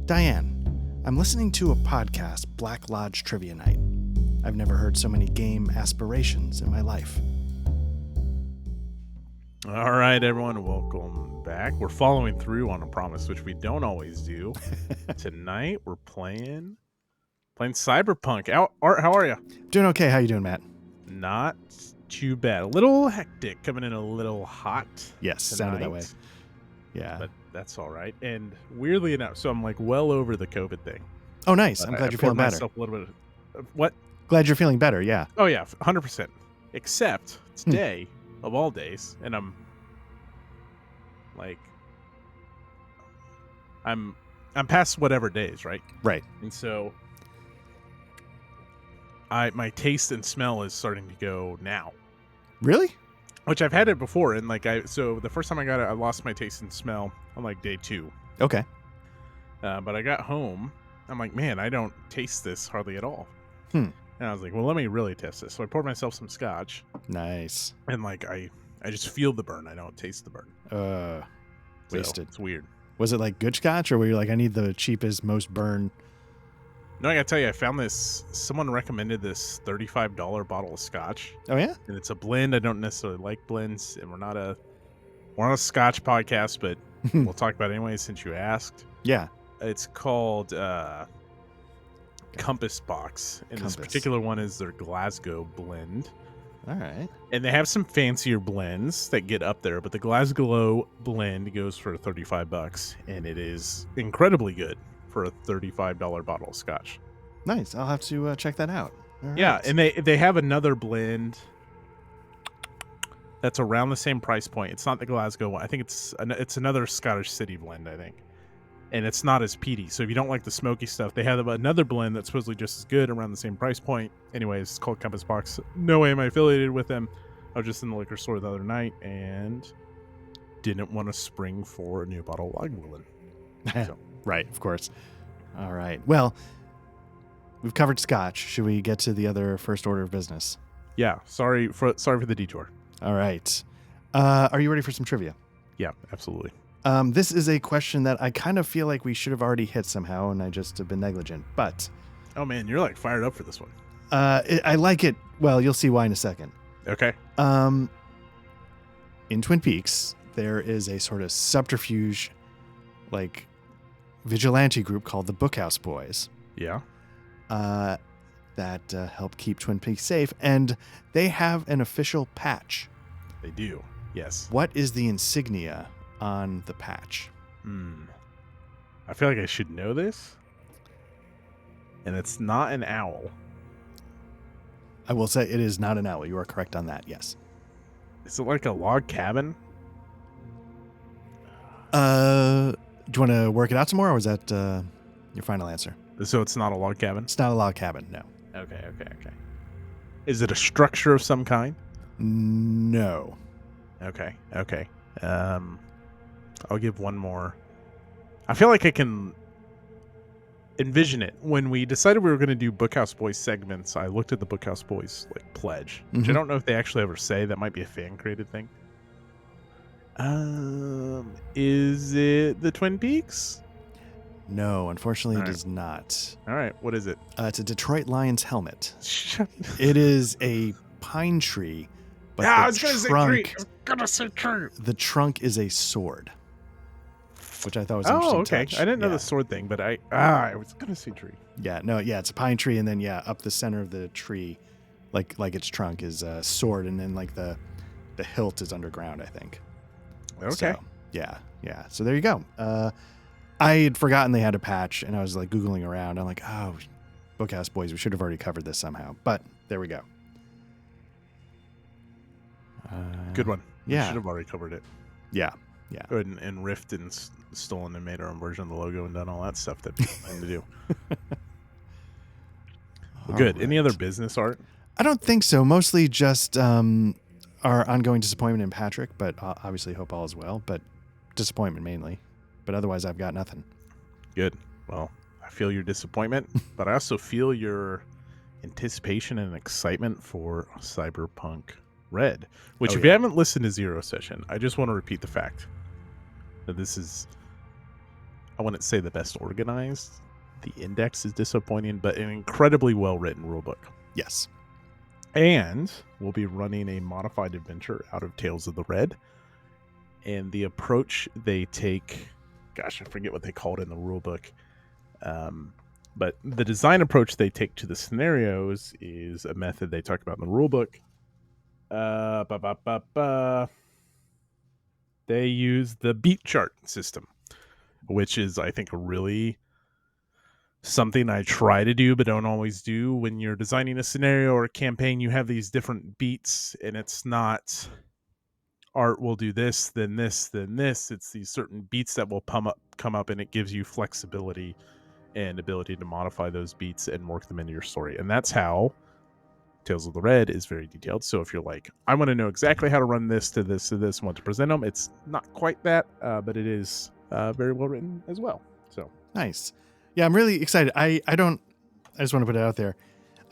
Diane, I'm listening to a podcast, Black Lodge Trivia Night. I've never heard so many game aspirations in my life. All right, everyone, welcome back. We're following through on a promise, which we don't always do. Tonight, we're playing Cyberpunk. Art, how are you? Doing okay. How you doing, Matt? Not too bad. A little hectic, coming in a little hot. Yes, sounded that way. Yeah. But that's all right. And weirdly enough, so I'm like well over the COVID thing. Oh, nice. I'm glad you're feeling better. A little bit of, what? Glad you're feeling better, yeah. Oh, yeah, 100%. Except today, of all days, and I'm like, I'm past whatever days, right? Right. And so my taste and smell is starting to go now. Really? Which I've had it before, and so the first time I got it, I lost my taste and smell on like day 2. Okay. But I got home, I'm like, man, I don't taste this hardly at all. And I was like, well, let me really test this. So I poured myself some scotch. Nice. And like I just feel the burn. I don't taste the burn. Wasted. So it's weird. Was it like good scotch, or were you like, I need the cheapest, most burn? No, I gotta tell you, I found this. Someone recommended this $35 bottle of scotch. Oh yeah, and it's a blend. I don't necessarily like blends, and we're not a scotch podcast, but we'll talk about it anyway since you asked. Yeah, it's called Compass Box, and this particular one is their Glasgow blend. All right. And they have some fancier blends that get up there, but the Glasgow blend goes for $35, and it is incredibly good for a $35 bottle of scotch. Nice. I'll have to check that out. Yeah, right. And they have another blend that's around the same price point. It's not the Glasgow one. I think it's another Scottish City blend, I think. And it's not as peaty. So if you don't like the smoky stuff, they have another blend that's supposedly just as good around the same price point. Anyways, it's called Compass Box. No way am I affiliated with them. I was just in the liquor store the other night and didn't want to spring for a new bottle of Lagavulin. So. Right, of course. All right. Well, we've covered scotch. Should we get to the other first order of business? Yeah. Sorry for the detour. All right. Are you ready for some trivia? Yeah, absolutely. This is a question that I kind of feel like we should have already hit somehow, and I just have been negligent. But oh man, you're like fired up for this one. I like it. Well, you'll see why in a second. Okay. In Twin Peaks, there is a sort of subterfuge, like vigilante group called the Bookhouse Boys. Yeah. That help keep Twin Peaks safe, and they have an official patch. They do. Yes. What is the insignia on the patch? I feel like I should know this. And it's not an owl. I will say it is not an owl. You are correct on that, yes. Is it like a log cabin? Do you want to work it out some more, or was that your final answer? So it's not a log cabin? It's not a log cabin, no. Okay. Is it a structure of some kind? No. Okay. I'll give one more. I feel like I can envision it. When we decided we were going to do Bookhouse Boys segments, I looked at the Bookhouse Boys pledge, which I don't know if they actually ever say. That might be a fan-created thing. Is it the Twin Peaks? No, unfortunately, it is not. All right, what is it? It's a Detroit Lions helmet. It is a pine tree, but I was going to say tree. The trunk is a sword, which I thought was interesting. Oh, okay. Touch. I didn't know the sword thing, but I was going to say tree. Yeah, no, it's a pine tree, and then up the center of the tree, like its trunk is a sword, and then like the hilt is underground, I think. Okay. So, yeah. So there you go. I had forgotten they had a patch, and I was like Googling around. I'm like, oh, Bookhouse Boys, we should have already covered this somehow. But there we go. Good one. Yeah. We should have already covered it. Yeah. And riffed and stolen and made our own version of the logo and done all that stuff that people plan to do. Well, good. Right. Any other business, Art? I don't think so. Mostly just our ongoing disappointment in Patrick, but obviously hope all is well. But disappointment mainly. But otherwise, I've got nothing. Good. Well, I feel your disappointment, but I also feel your anticipation and excitement for Cyberpunk Red, which if you haven't listened to Zero Session, I just want to repeat the fact that this is I wouldn't say the best organized. The index is disappointing, but an incredibly well-written rulebook. Yes. And we'll be running a modified adventure out of Tales of the Red. And the approach they take, gosh, I forget what they call it in the rulebook. But the design approach they take to the scenarios is a method they talk about in the rulebook. They use the beat chart system, which is, I think, a really something I try to do but don't always do. When you're designing a scenario or a campaign, you have these different beats, and it's not art will do this, then this, then this. It's these certain beats that will come up, and it gives you flexibility and ability to modify those beats and work them into your story. And that's how Tales of the Red is very detailed. So if you're like, I want to know exactly how to run this to this to this, and want to present them, it's not quite that, but it is very well written as well. So nice. Yeah, I'm really excited. I just want to put it out there.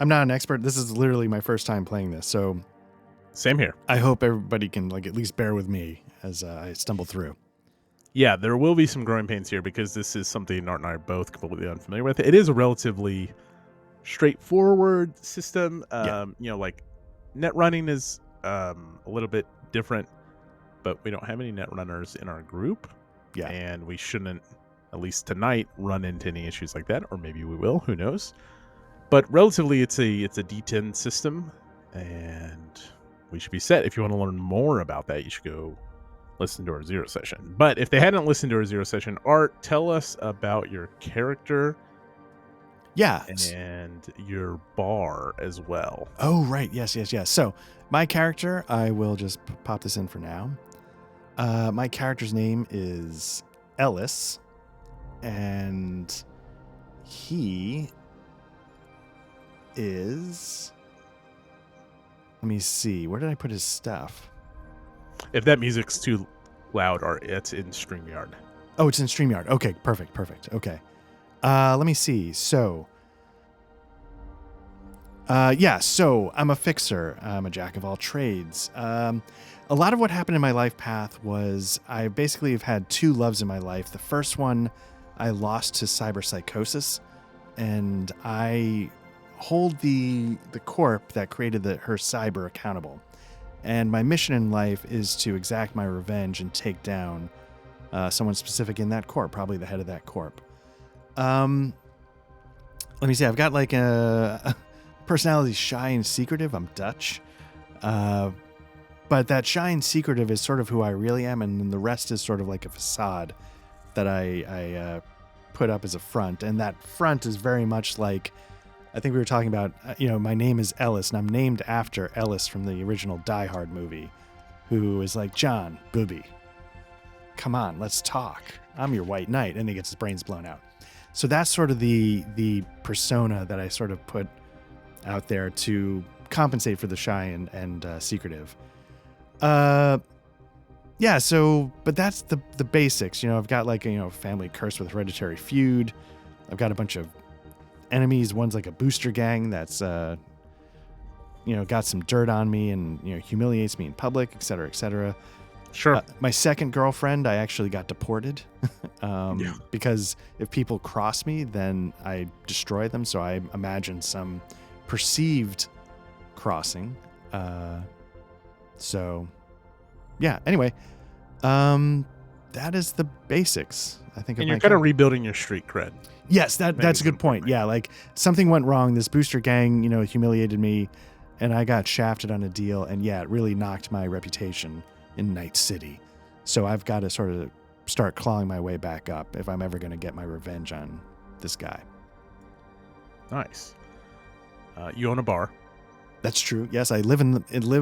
I'm not an expert. This is literally my first time playing this. So same here. I hope everybody can at least bear with me as I stumble through. Yeah, there will be some growing pains here because this is something Art and I are both completely unfamiliar with. It is a relatively straightforward system. Like net running is a little bit different, but we don't have any net runners in our group. Yeah. And we shouldn't, at least tonight, run into any issues like that, or maybe we will, who knows. But relatively, it's a D10 system, and we should be set. If you want to learn more about that, you should go listen to our Zero session. But if they hadn't listened to our Zero session, Art, tell us about your character. Yeah. And your bar as well. Oh, right. Yes. So my character, I will just pop this in for now. My character's name is Ellis, and he is... Let me see. Where did I put his stuff? If that music's too loud, Art, it's in StreamYard. Oh, it's in StreamYard. Okay, perfect. Okay. Let me see. So, so I'm a fixer. I'm a jack of all trades. A lot of what happened in my life path was I basically have had two loves in my life. The first one I lost to cyberpsychosis, and I hold the corp that created her cyber accountable. And my mission in life is to exact my revenge and take down someone specific in that corp, probably the head of that corp. Let me see. I've got a personality shy and secretive. I'm Dutch. But that shy and secretive is sort of who I really am, and then the rest is sort of like a facade that I put up as a front. And that front is very much like, I think we were talking about, my name is Ellis, and I'm named after Ellis from the original Die Hard movie, who is like, John, booby, come on, let's talk. I'm your white knight. And he gets his brains blown out. So that's sort of the persona that I sort of put out there to compensate for the shy and secretive. But that's the basics. I've got family cursed with hereditary feud. I've got a bunch of enemies. One's like a booster gang that's got some dirt on me and humiliates me in public, etc. Sure. My second girlfriend, I actually got deported because if people cross me, then I destroy them. So I imagine some perceived crossing. Anyway, that is the basics, I think. And you're kind of rebuilding your street cred. Yes, that's a good point. Yeah, something went wrong. This booster gang, humiliated me, and I got shafted on a deal, and it really knocked my reputation in Night City. So I've got to sort of start clawing my way back up if I'm ever going to get my revenge on this guy. Nice. You own a bar. That's true. Yes, I live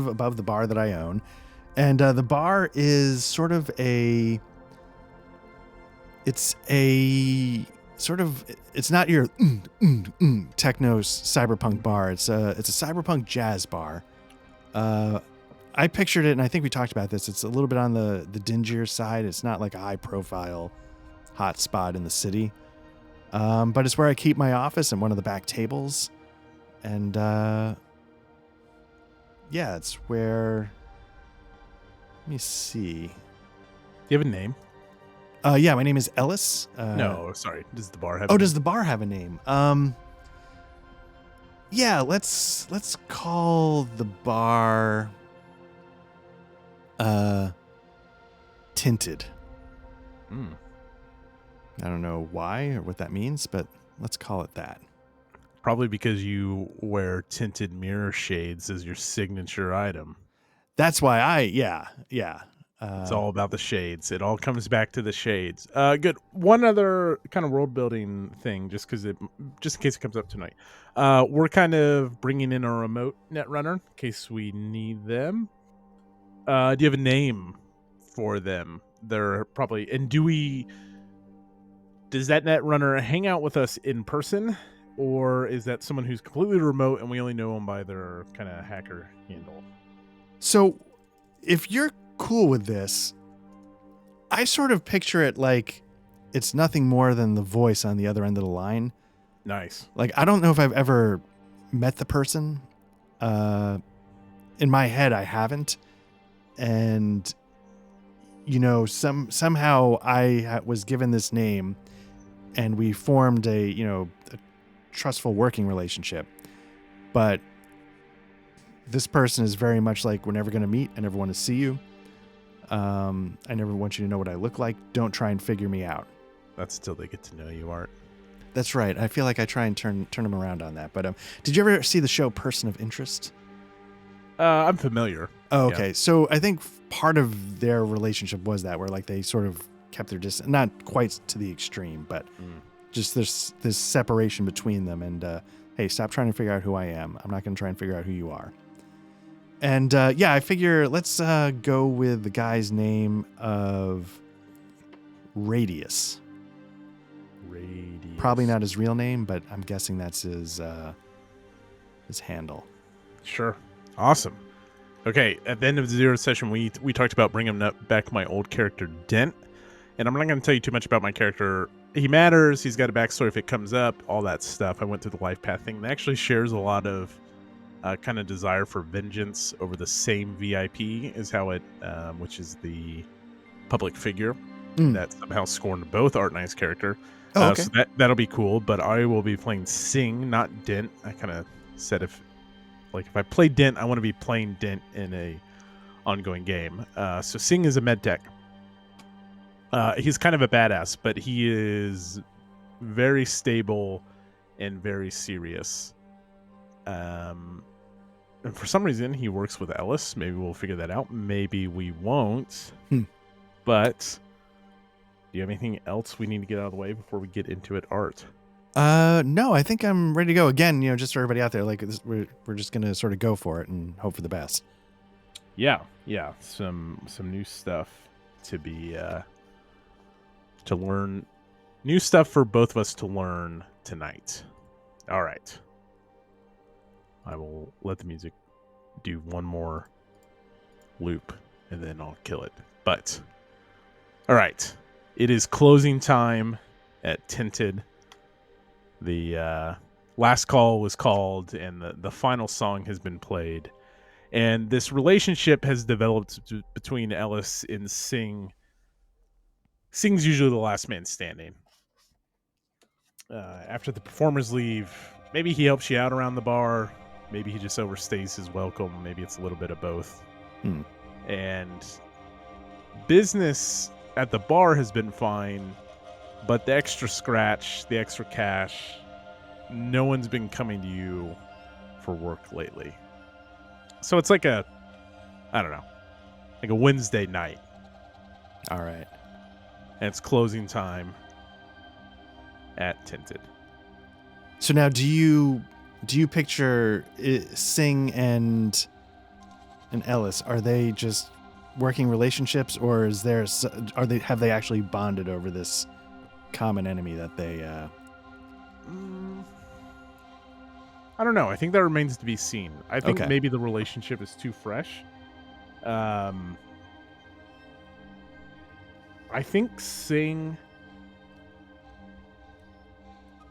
above the bar that I own, and the bar is sort of it's not your techno cyberpunk bar. It's a cyberpunk jazz bar. I pictured it, and I think we talked about this. It's a little bit on the dingier side. It's not like a high profile hot spot in the city. But it's where I keep my office and one of the back tables. And it's where, let me see. Do you have a name? Yeah, my name is Ellis. No, sorry. Does the bar have? Oh, a does name? the bar have a name? Yeah, let's call the bar Tinted. Mm. I don't know why or what that means, but let's call it that. Probably because you wear tinted mirror shades as your signature item. That's why yeah. It's all about the shades. It all comes back to the shades. Good. One other kind of world building thing, just in case it comes up tonight. We're kind of bringing in a remote netrunner in case we need them. Do you have a name for them? They're probably, and does that netrunner hang out with us in person, or is that someone who's completely remote and we only know them by their kind of hacker handle? So, if you're cool with this, I sort of picture it like it's nothing more than the voice on the other end of the line. Nice. Like, I don't know if I've ever met the person. In my head, I haven't. And, somehow I was given this name and we formed a trustful working relationship. But this person is very much like, we're never going to meet. I never want to see you. I never want you to know what I look like. Don't try and figure me out. That's until they get to know you, Art. That's right. I feel like I try and turn them around on that. But did you ever see the show Person of Interest? I'm familiar. Oh, okay. Yeah. So I think part of their relationship was that where like they sort of kept their distance, not quite to the extreme, but just this separation between them. And hey, stop trying to figure out who I am. I'm not going to try and figure out who you are. And I figure let's go with the guy's name of Radius. Probably not his real name, but I'm guessing that's his handle. Sure. Awesome. Okay, at the end of the zero session, we talked about bringing back my old character, Dent. And I'm not going to tell you too much about my character. He matters. He's got a backstory if it comes up, all that stuff. I went through the life path thing. That actually shares a lot of kind of desire for vengeance over the same VIP as how it, which is the public figure that somehow scorned both Art and I's character. Oh, okay. So that'll be cool, but I will be playing Sing, not Dent. I kind of said if I play Dent, I want to be playing Dent in a ongoing game. So Sing is a medtech. He's kind of a badass, but he is very stable and very serious. And for some reason, he works with Ellis. Maybe we'll figure that out. Maybe we won't. But do you have anything else we need to get out of the way before we get into it, Art? No, I think I'm ready to go. Again, just for everybody out there, like we're just gonna sort of go for it and hope for the best. Yeah. Some new stuff to be to learn. New stuff for both of us to learn tonight. All right. I will let the music do one more loop and then I'll kill it. But all right. It is closing time at Tinted. The last call was called and the final song has been played. And this relationship has developed between Ellis and Sing. Sing's usually the last man standing. After the performers leave, maybe he helps you out around the bar. Maybe he just overstays his welcome. Maybe it's a little bit of both. And business at the bar has been fine, but the extra scratch, the extra cash, no one's been coming to you for work lately. So it's like a Wednesday night. All right. And it's closing time at Tinted. So now do you picture Sing and Ellis? Are they just working relationships, or have they actually bonded over this common enemy that they I don't know. I think that remains to be seen. I think Okay. maybe the relationship is too fresh. I think Sing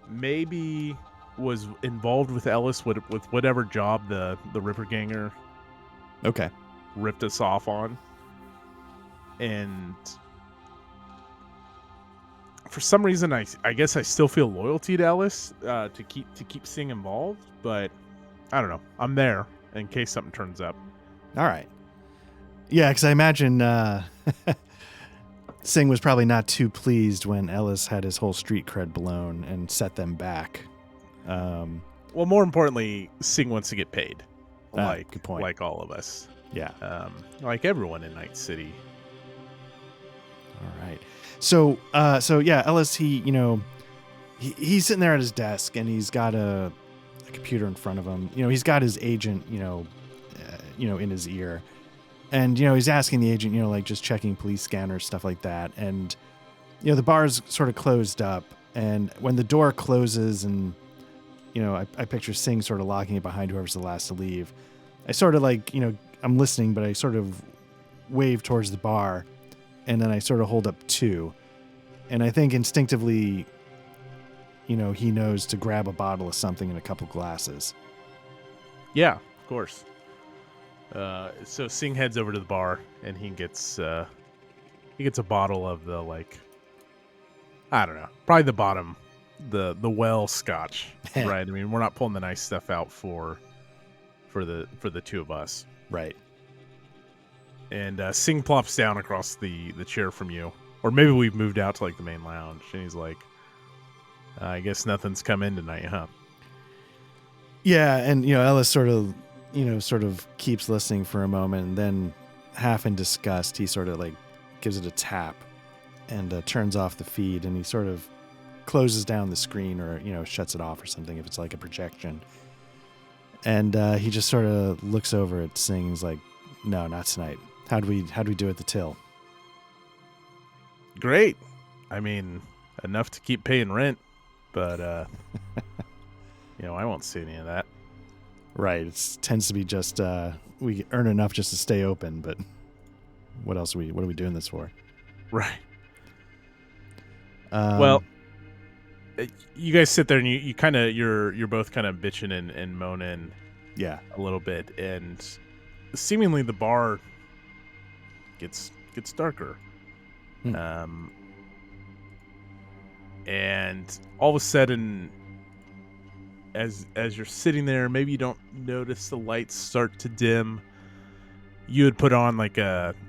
maybe was involved with Ellis with whatever job the Ripper Ganger ripped us off on. And for some reason, I guess I still feel loyalty to Ellis to keep Singh involved, but I don't know. I'm there in case something turns up. All right. Yeah, because I imagine Singh was probably not too pleased when Ellis had his whole street cred blown and set them back. Well, more importantly, Singh wants to get paid, good point. like all of us. Yeah. Like everyone in Night City. All right. So yeah, Ellis, he's sitting there at his desk and he's got a computer in front of him. He's got his agent, in his ear. And, he's asking the agent, like just checking police scanners, stuff like that. And, the bar's sort of closed up. And when the door closes and, I picture Singh sort of locking it behind whoever's the last to leave. I sort of I'm listening, but I sort of wave towards the bar. And then I sort of hold up 2. And I think instinctively, he knows to grab a bottle of something and a couple glasses. Yeah, of course. So Singh heads over to the bar and he gets a bottle of the I don't know, probably the bottom, the well scotch, right? I mean, we're not pulling the nice stuff out for the two of us, right? And Singh plops down across the chair from you, or maybe we've moved out to the main lounge, and he's like, "I guess nothing's come in tonight, huh?" Yeah, and Ellis sort of keeps listening for a moment, and then half in disgust, he sort of gives it a tap and turns off the feed, and he sort of closes down the screen or, shuts it off or something if it's like a projection. And he just sort of looks over at Singh and he's like, "No, not tonight. How'd we do at the till?" Great. I mean, enough to keep paying rent, but I won't see any of that. Right. It tends to be just we earn enough just to stay open, but what are we doing this for? Right. Well, you guys sit there and you kind of you're both kind of bitching and moaning, yeah, a little bit, and seemingly the bar gets darker, and all of a sudden, as you're sitting there, maybe you don't notice the lights start to dim. You had put on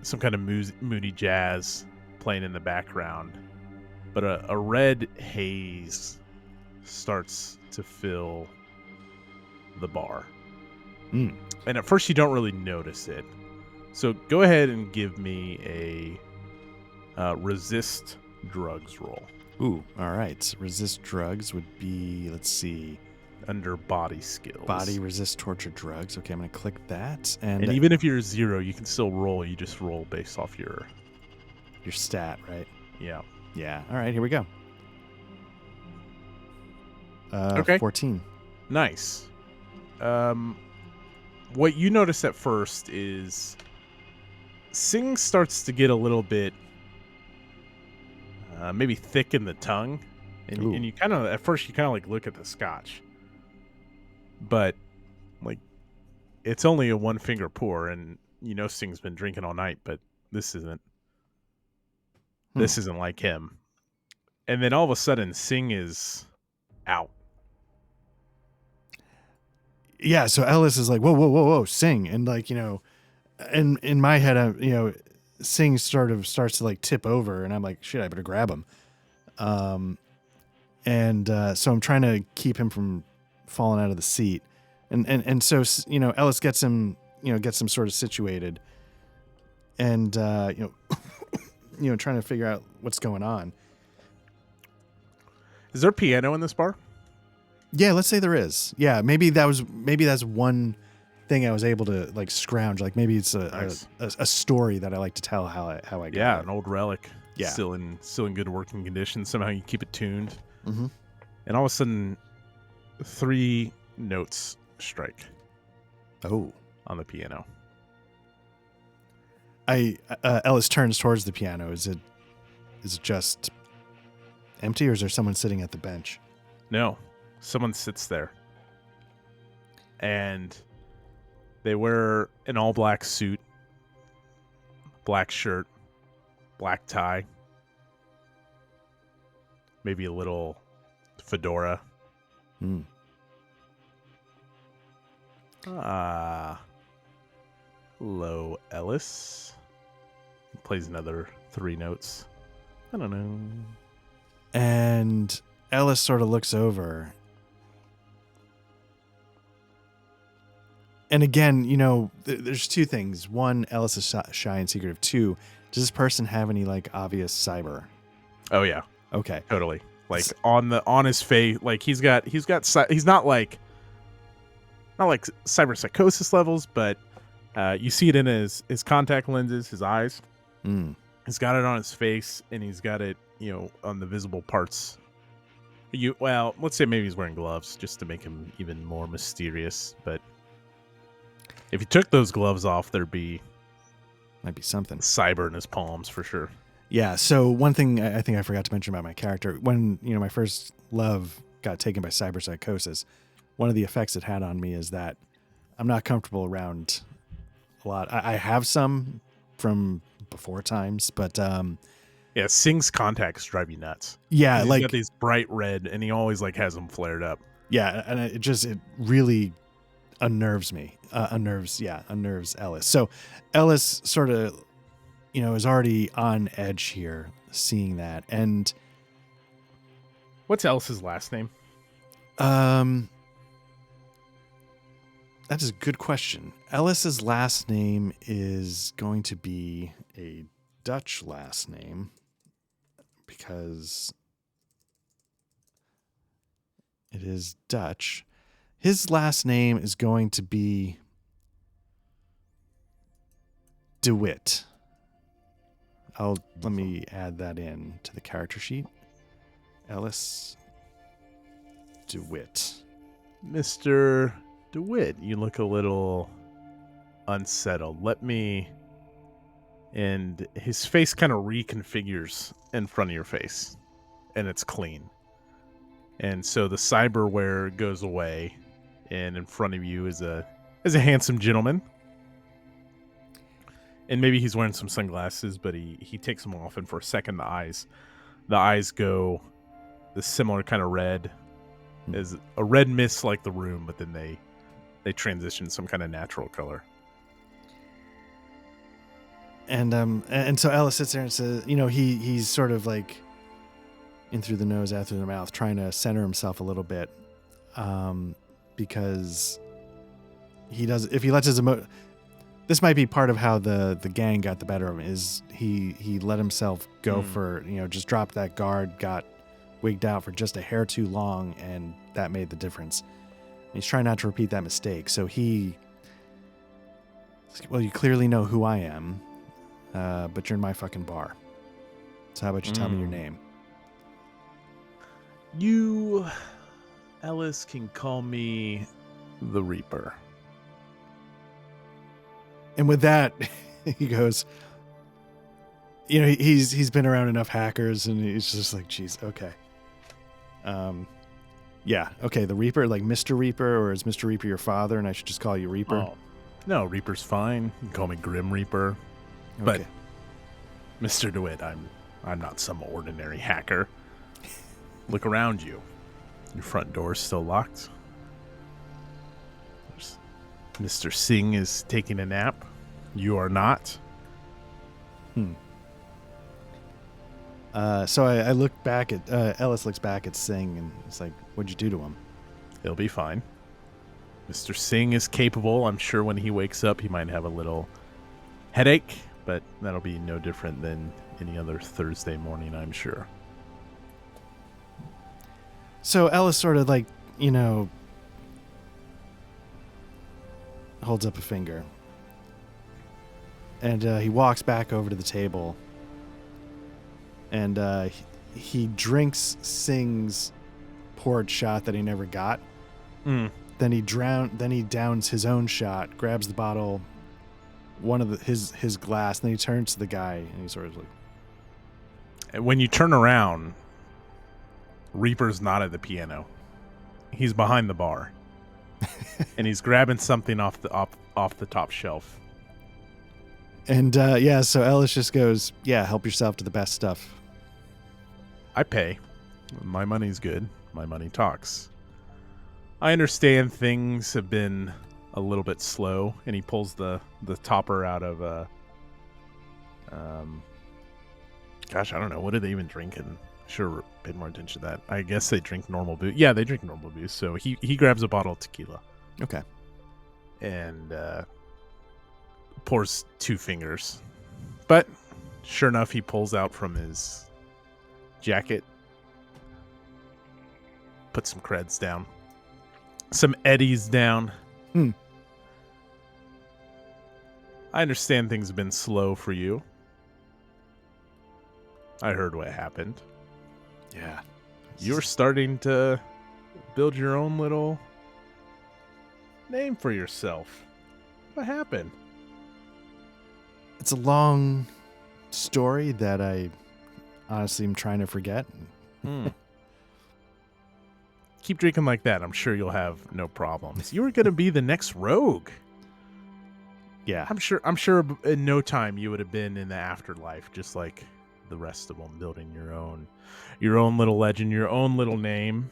some kind of moody jazz playing in the background, but a red haze starts to fill the bar. And at first you don't really notice it. So go ahead and give me a resist drugs roll. Ooh, all right. Resist drugs would be, let's see, under body skills. Body resist torture drugs. Okay, I'm going to click that. And even if you're 0, you can still roll. You just roll based off your stat, right? Yeah. Yeah. All right, here we go. Okay. 14. Nice. What you notice at first is Singh starts to get a little bit maybe thick in the tongue. And you kind of, at first you kind of look at the scotch. But it's only a 1-finger pour, and Singh's been drinking all night, but this isn't like him. And then all of a sudden Singh is out. Yeah, so Ellis is like, whoa, Singh. And in my head, Singh sort of starts to tip over, and I'm like, shit, I better grab him. So I'm trying to keep him from falling out of the seat. And so, Ellis gets him sort of situated and, trying to figure out what's going on. Is there a piano in this bar? Yeah, let's say there is. Yeah, maybe that's one thing I was able to scrounge. Maybe it's a story that I like to tell how I got Yeah, it. an old relic. Yeah, still in good working condition. Somehow you keep it tuned, mm-hmm. And all of a sudden, 3 notes strike. Oh, on the piano. Ellis turns towards the piano. Is it just empty, or is there someone sitting at the bench? No, someone sits there, and they wear an all-black suit, black shirt, black tie, maybe a little fedora. Hello, Ellis. He plays another 3 notes. I don't know. And Ellis sort of looks over. And again, you know, there's 2 things. 1, Ellis is shy and secretive. 2, does this person have any like obvious cyber? Oh yeah. Okay. Totally. Like on his face, like he's not like cyber psychosis levels, but you see it in his contact lenses, his eyes. He's got it on his face, and he's got it, you know, on the visible parts. Let's say maybe he's wearing gloves just to make him even more mysterious. But if he took those gloves off, might be something cyber in his palms for sure. Yeah. So one thing I think I forgot to mention about my character, when, you know, my first love got taken by cyber psychosis, one of the effects it had on me is that I'm not comfortable around a lot. I have some from before times, but yeah, Sing's contacts drive you nuts. Yeah, he's like got these bright red, and he always like has them flared up. Yeah, and it really unnerves me. Unnerves Ellis. So Ellis sort of, you know, is already on edge here, seeing that. And what's Ellis's last name? That is a good question. Ellis's last name is going to be a Dutch last name because it is Dutch. His last name is going to be DeWitt. Let me add that in to the character sheet. Ellis DeWitt. Mr. DeWitt, you look a little unsettled. And his face kind of reconfigures in front of your face, and it's clean. And so the cyberware goes away, and in front of you is a handsome gentleman. And maybe he's wearing some sunglasses, but he takes them off, and for a second the eyes go the similar kind of red, as a red mist like the room, but then they transition some kind of natural color. And so Ellis sits there and says, you know, he's sort of like in through the nose, out through the mouth, trying to center himself a little bit, because if he lets his this might be part of how the gang got the better of him, is he let himself go for, you know, just dropped that guard, got wigged out for just a hair too long, and that made the difference. And he's trying not to repeat that mistake. So you clearly know who I am, but you're in my fucking bar. So how about you tell me your name? You, Ellis, can call me the Reaper. And with that, he goes, you know, he's been around enough hackers, and he's just like, geez, okay. Yeah, okay, the Reaper, like Mr. Reaper, or is Mr. Reaper your father, and I should just call you Reaper? Oh, no, Reaper's fine. You can call me Grim Reaper. Okay. But, Mr. DeWitt, I'm not some ordinary hacker. Look around you. Your front door's still locked. Mr. Singh is taking a nap. You are not. So I look back at Ellis looks back at Singh, and it's like, what'd you do to him? He'll be fine. Mr. Singh is capable. I'm sure when he wakes up, he might have a little headache, but that'll be no different than any other Thursday morning, I'm sure. So Ellis sort of like, you know, holds up a finger, and he walks back over to the table, and he drinks Singh's poured shot that he never got. Then he downs his own shot, grabs the bottle, one of his glass, and then he turns to the guy, and he sort of like, and when you turn around, Reaper's not at the piano. He's behind the bar. And he's grabbing something off the top shelf. And so Ellis just goes, yeah, help yourself to the best stuff. I pay. My money's good. My money talks. I understand things have been a little bit slow, and he pulls the topper out of gosh, I don't know. What do they even drink? And should have paid more attention to that. I guess they drink normal booze. Yeah, they drink normal booze. So he grabs a bottle of tequila. Okay. And pours 2 fingers. But sure enough, he pulls out from his jacket, puts some creds down, some eddies down. I understand things have been slow for you. I heard what happened. Yeah. You're starting to build your own little name for yourself. What happened? It's a long story that I honestly am trying to forget. Keep drinking like that. I'm sure you'll have no problems. You were going to be the next rogue. Yeah. I'm sure in no time you would have been in the afterlife, just like the rest of them, building your own little legend, your own little name.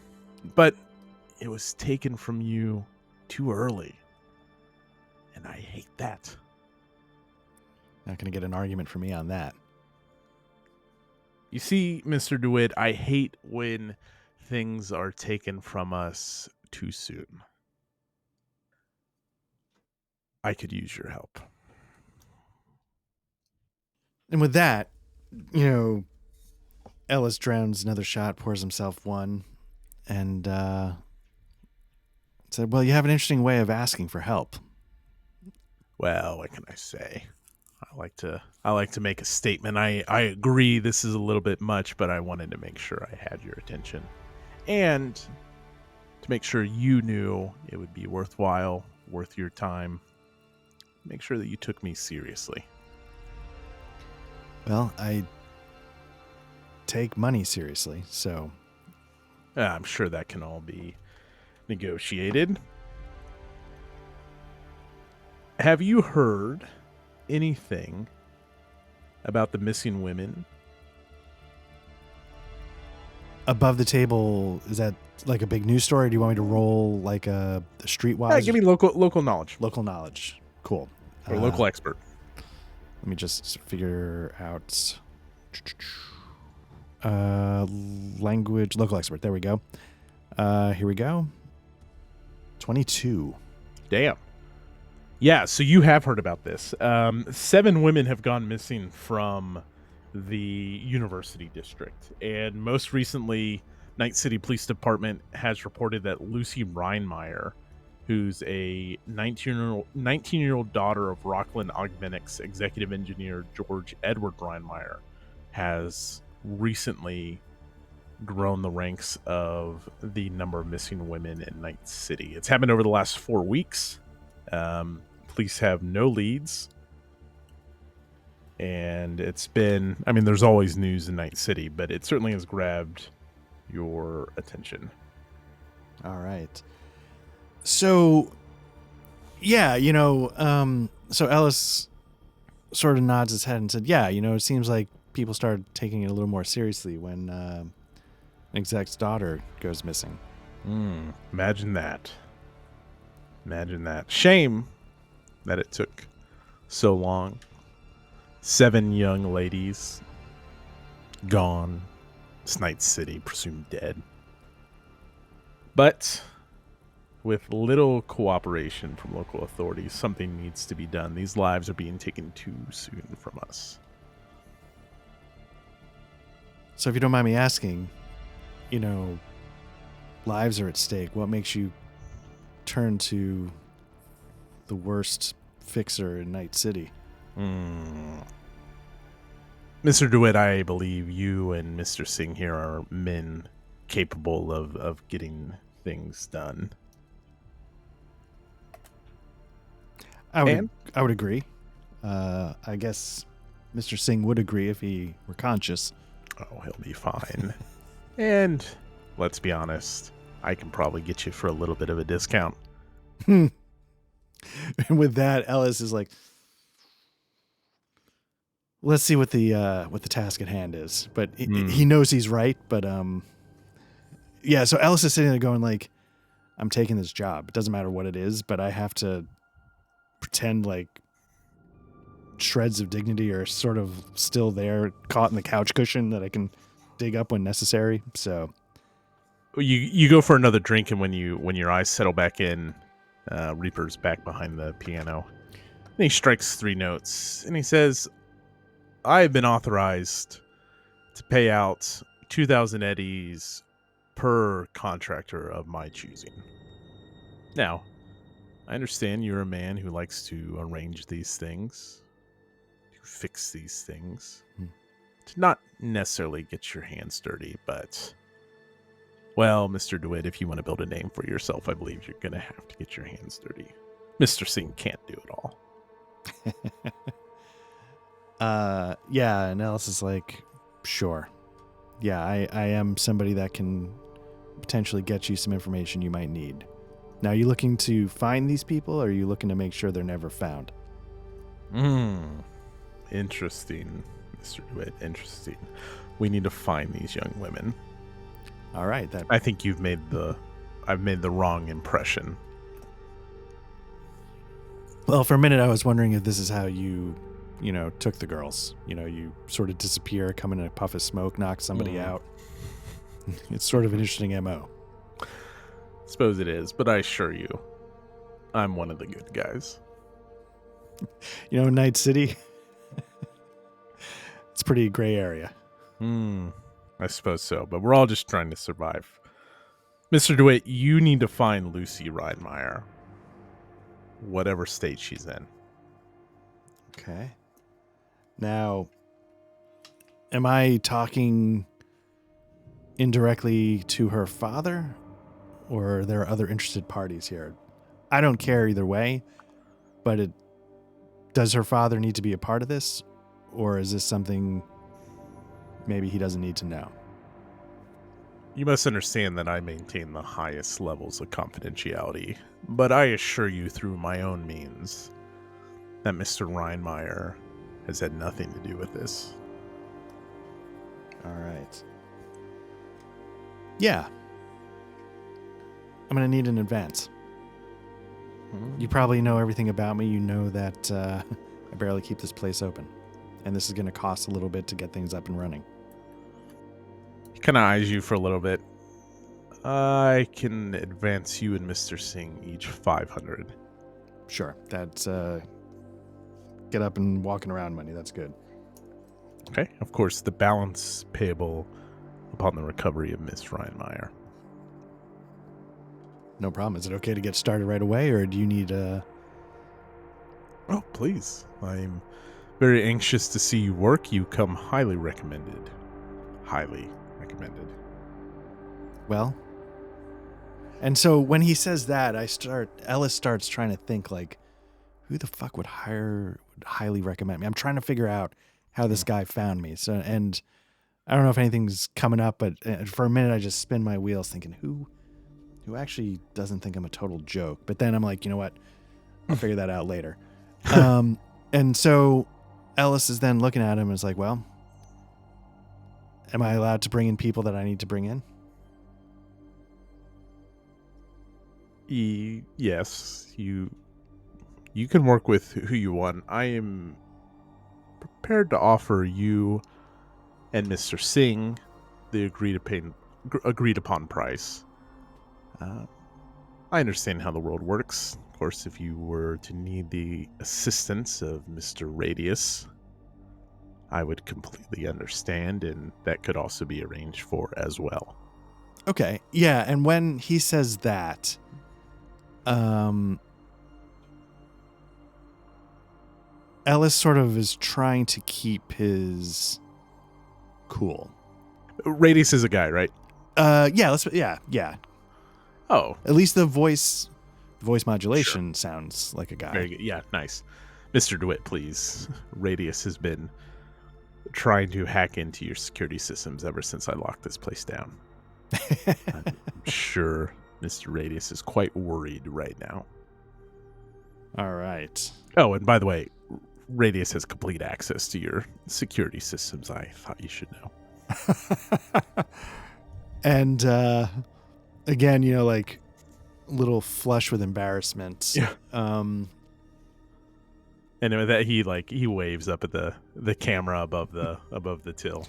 But it was taken from you too early. And I hate that. Not going to get an argument from me on that. You see, Mr. DeWitt, I hate when things are taken from us too soon. I could use your help. And with that, Ellis drowns another shot, pours himself one, and said, well, you have an interesting way of asking for help. Well, what can I say? I like to make a statement. I agree this is a little bit much, but I wanted to make sure I had your attention. And to make sure you knew it would be worthwhile, worth your time. Make sure that you took me seriously. Well, I take money seriously, so... I'm sure that can all be negotiated. Have you heard anything about the missing women? Above the table, is that like a big news story? Do you want me to roll like a streetwise? Yeah, give me local knowledge. Local knowledge. Cool. Or local expert. Let me just figure out language. Local expert. There we go. Here we go. 22. Damn. Yeah, so you have heard about this. 7 women have gone missing from the university district. And most recently, Night City Police Department has reported that Lucy Reinmeyer, who's a 19-year-old daughter of Rockland Augmentics executive engineer George Edward Reinmeyer, has recently grown the ranks of the number of missing women in Night City. It's happened over the last 4 weeks. Police have no leads. And it's been, there's always news in Night City, but it certainly has grabbed your attention. All right. So, yeah, so Ellis sort of nods his head and said, yeah, it seems like people started taking it a little more seriously when an exec's daughter goes missing. Imagine that. Shame that it took so long. 7 young ladies gone. It's Night City, presumed dead. But with little cooperation from local authorities, something needs to be done. These lives are being taken too soon from us. So if you don't mind me asking, lives are at stake. What makes you turn to the worst fixer in Night City? Mr. DeWitt, I believe you and Mr. Singh here are men capable of getting things done. I would agree. I guess Mr. Singh would agree if he were conscious. Oh, he'll be fine. And let's be honest, I can probably get you for a little bit of a discount. And with that, Ellis is like, let's see what the task at hand is. But he knows he's right, but yeah, so Ellis is sitting there going like, I'm taking this job. It doesn't matter what it is, but I have to pretend like shreds of dignity are sort of still there, caught in the couch cushion that I can dig up when necessary. So You go for another drink, and when your eyes settle back in, Reaper's back behind the piano. And he strikes 3 notes, and he says, I have been authorized to pay out 2,000 eddies per contractor of my choosing. Now, I understand you're a man who likes to arrange these things, to fix these things, to not necessarily get your hands dirty, but, well, Mr. DeWitt, if you want to build a name for yourself, I believe you're going to have to get your hands dirty. Mr. Singh can't do it all. Yeah, and Ellis is like, sure. Yeah, I am somebody that can potentially get you some information you might need. Now, are you looking to find these people, or are you looking to make sure they're never found? Interesting, Mr. DeWitt, interesting. We need to find these young women. All right. I think I've made the wrong impression. Well, for a minute, I was wondering if this is how you took the girls. You sort of disappear, come in a puff of smoke, knock somebody out. It's sort of an interesting MO. Suppose it is, but I assure you, I'm one of the good guys. Night City, it's a pretty gray area. I suppose so, but we're all just trying to survive. Mr. DeWitt, you need to find Lucy Riedmeyer, whatever state she's in. Okay. Now, am I talking indirectly to her father, or are there other interested parties here? I don't care either way, but does her father need to be a part of this, or is this something maybe he doesn't need to know? You must understand that I maintain the highest levels of confidentiality, but I assure you through my own means that Mr. Riedmeyer has had nothing to do with this. All right. Yeah. I'm going to need an advance. You probably know everything about me. You know that I barely keep this place open. And this is going to cost a little bit to get things up and running. He kind of eyes you for a little bit. I can advance you and Mr. Singh each 500. Sure. That's get up and walking around money. That's good. Okay. Of course, the balance payable upon the recovery of Miss Riedmeyer. No problem. Is it okay to get started right away, or do you need Oh, please. I'm very anxious to see you work. You come highly recommended. Highly recommended. Well, and so when he says that, Ellis starts trying to think like, who the fuck would highly recommend me? I'm trying to figure out how this guy found me. So, and I don't know if anything's coming up, but for a minute I just spin my wheels thinking, who actually doesn't think I'm a total joke? But then I'm like, you know what? I'll figure that out later. And so Ellis is then looking at him and is like, well, am I allowed to bring in people that I need to bring in? Yes, you can work with who you want. I am prepared to offer you and Mr. Singh the agreed upon price. I understand how the world works. Of course, if you were to need the assistance of Mr. Radius, I would completely understand, and that could also be arranged for as well. Okay. Yeah, and when he says that, Ellis sort of is trying to keep his cool. Radius is a guy, right? Yeah. Oh. At least the voice modulation sounds like a guy. Very good. Yeah, nice. Mr. DeWitt, please. Radius has been trying to hack into your security systems ever since I locked this place down. I'm sure Mr. Radius is quite worried right now. All right. Oh, and by the way, Radius has complete access to your security systems. I thought you should know. And again, like a little flush with embarrassment. Yeah. And with that, he waves up at the camera above the till.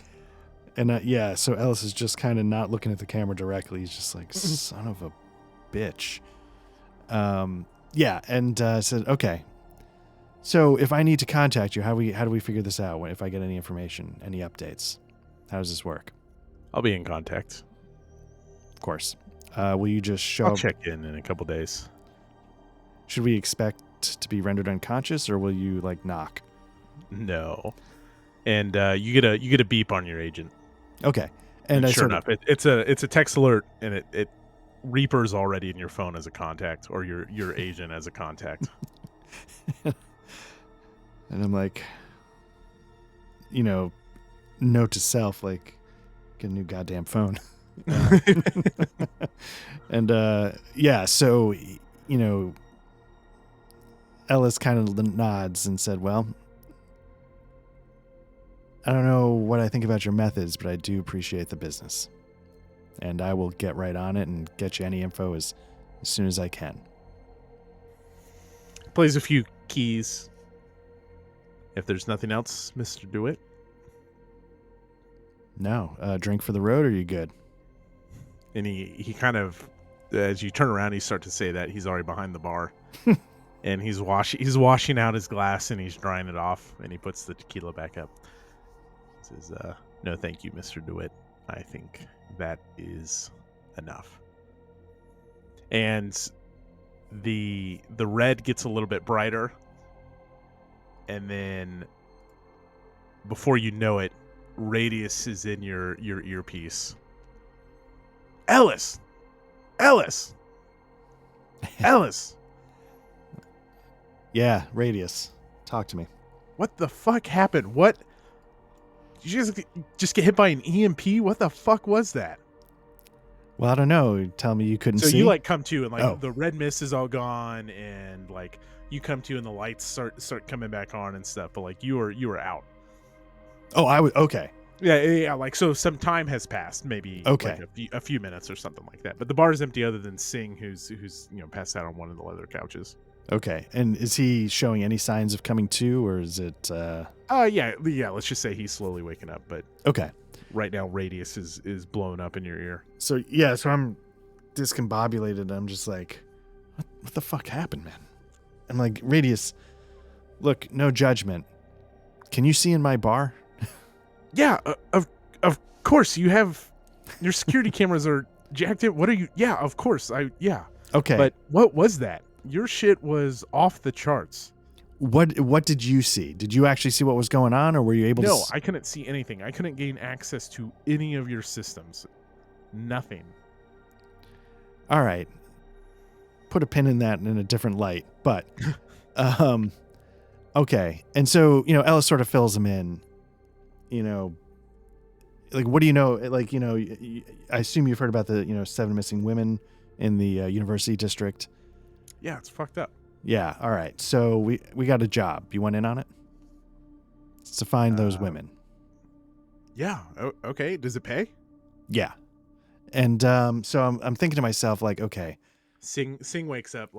And so Ellis is just kind of not looking at the camera directly. He's just like, son of a bitch. And said, okay. So if I need to contact you, how do we figure this out? If I get any information, any updates, how does this work? I'll be in contact. Of course. Will you just show I'll up? check in a couple days. Should we expect to be rendered unconscious, or will you knock? No. And you get a beep on your agent. Okay. And sure enough, it's a text alert, and it Reaper's already in your phone as a contact, or your agent as a contact. And I'm like, note to self, get a new goddamn phone. And so Ellis kind of nods and said, well, I don't know what I think about your methods, but I do appreciate the business. And I will get right on it and get you any info as soon as I can. Plays a few keys. If there's nothing else, Mr. DeWitt. No. Drink for the road, or are you good? And he kind of, as you turn around, you start to say that, he's already behind the bar. And he's washing out his glass, and he's drying it off, and he puts the tequila back up. He says, no, thank you, Mr. DeWitt. I think that is enough. And the red gets a little bit brighter, and then before you know it, Radius is in your earpiece. Ellis! Yeah, Radius. Talk to me. What the fuck happened? What? Did you just get hit by an EMP? What the fuck was that? Well, I don't know. Tell me you couldn't see. So you come to, and the red mist is all gone, and you come to, and the lights start coming back on and stuff. But you were out. Oh, I was okay. Yeah. So some time has passed, maybe a few minutes or something like that. But the bar is empty, other than Singh, who's passed out on one of the leather couches. Okay, and is he showing any signs of coming to, or is it? Yeah. Let's just say he's slowly waking up. But okay, right now Radius is blowing up in your ear. So I'm discombobulated. I'm just like, what the fuck happened, man? I'm like, Radius, look, no judgment. Can you see in my bar? Yeah, of course. You have your security cameras are jacked in. What are you? Yeah, of course. Okay. But what was that? Your shit was off the charts. What did you see? Did you actually see what was going on, or were you able to? No, I couldn't see anything. I couldn't gain access to any of your systems. Nothing. All right. Put a pin in that in a different light. But, okay. And so, Ellis sort of fills him in, what do you know? I assume you've heard about the, 7 missing women in the university district. Yeah, it's fucked up. Yeah. All right. So we got a job. You want in on it? It's to find those women. Yeah. Okay. Does it pay? Yeah. And so I'm thinking to myself, okay. Sing wakes up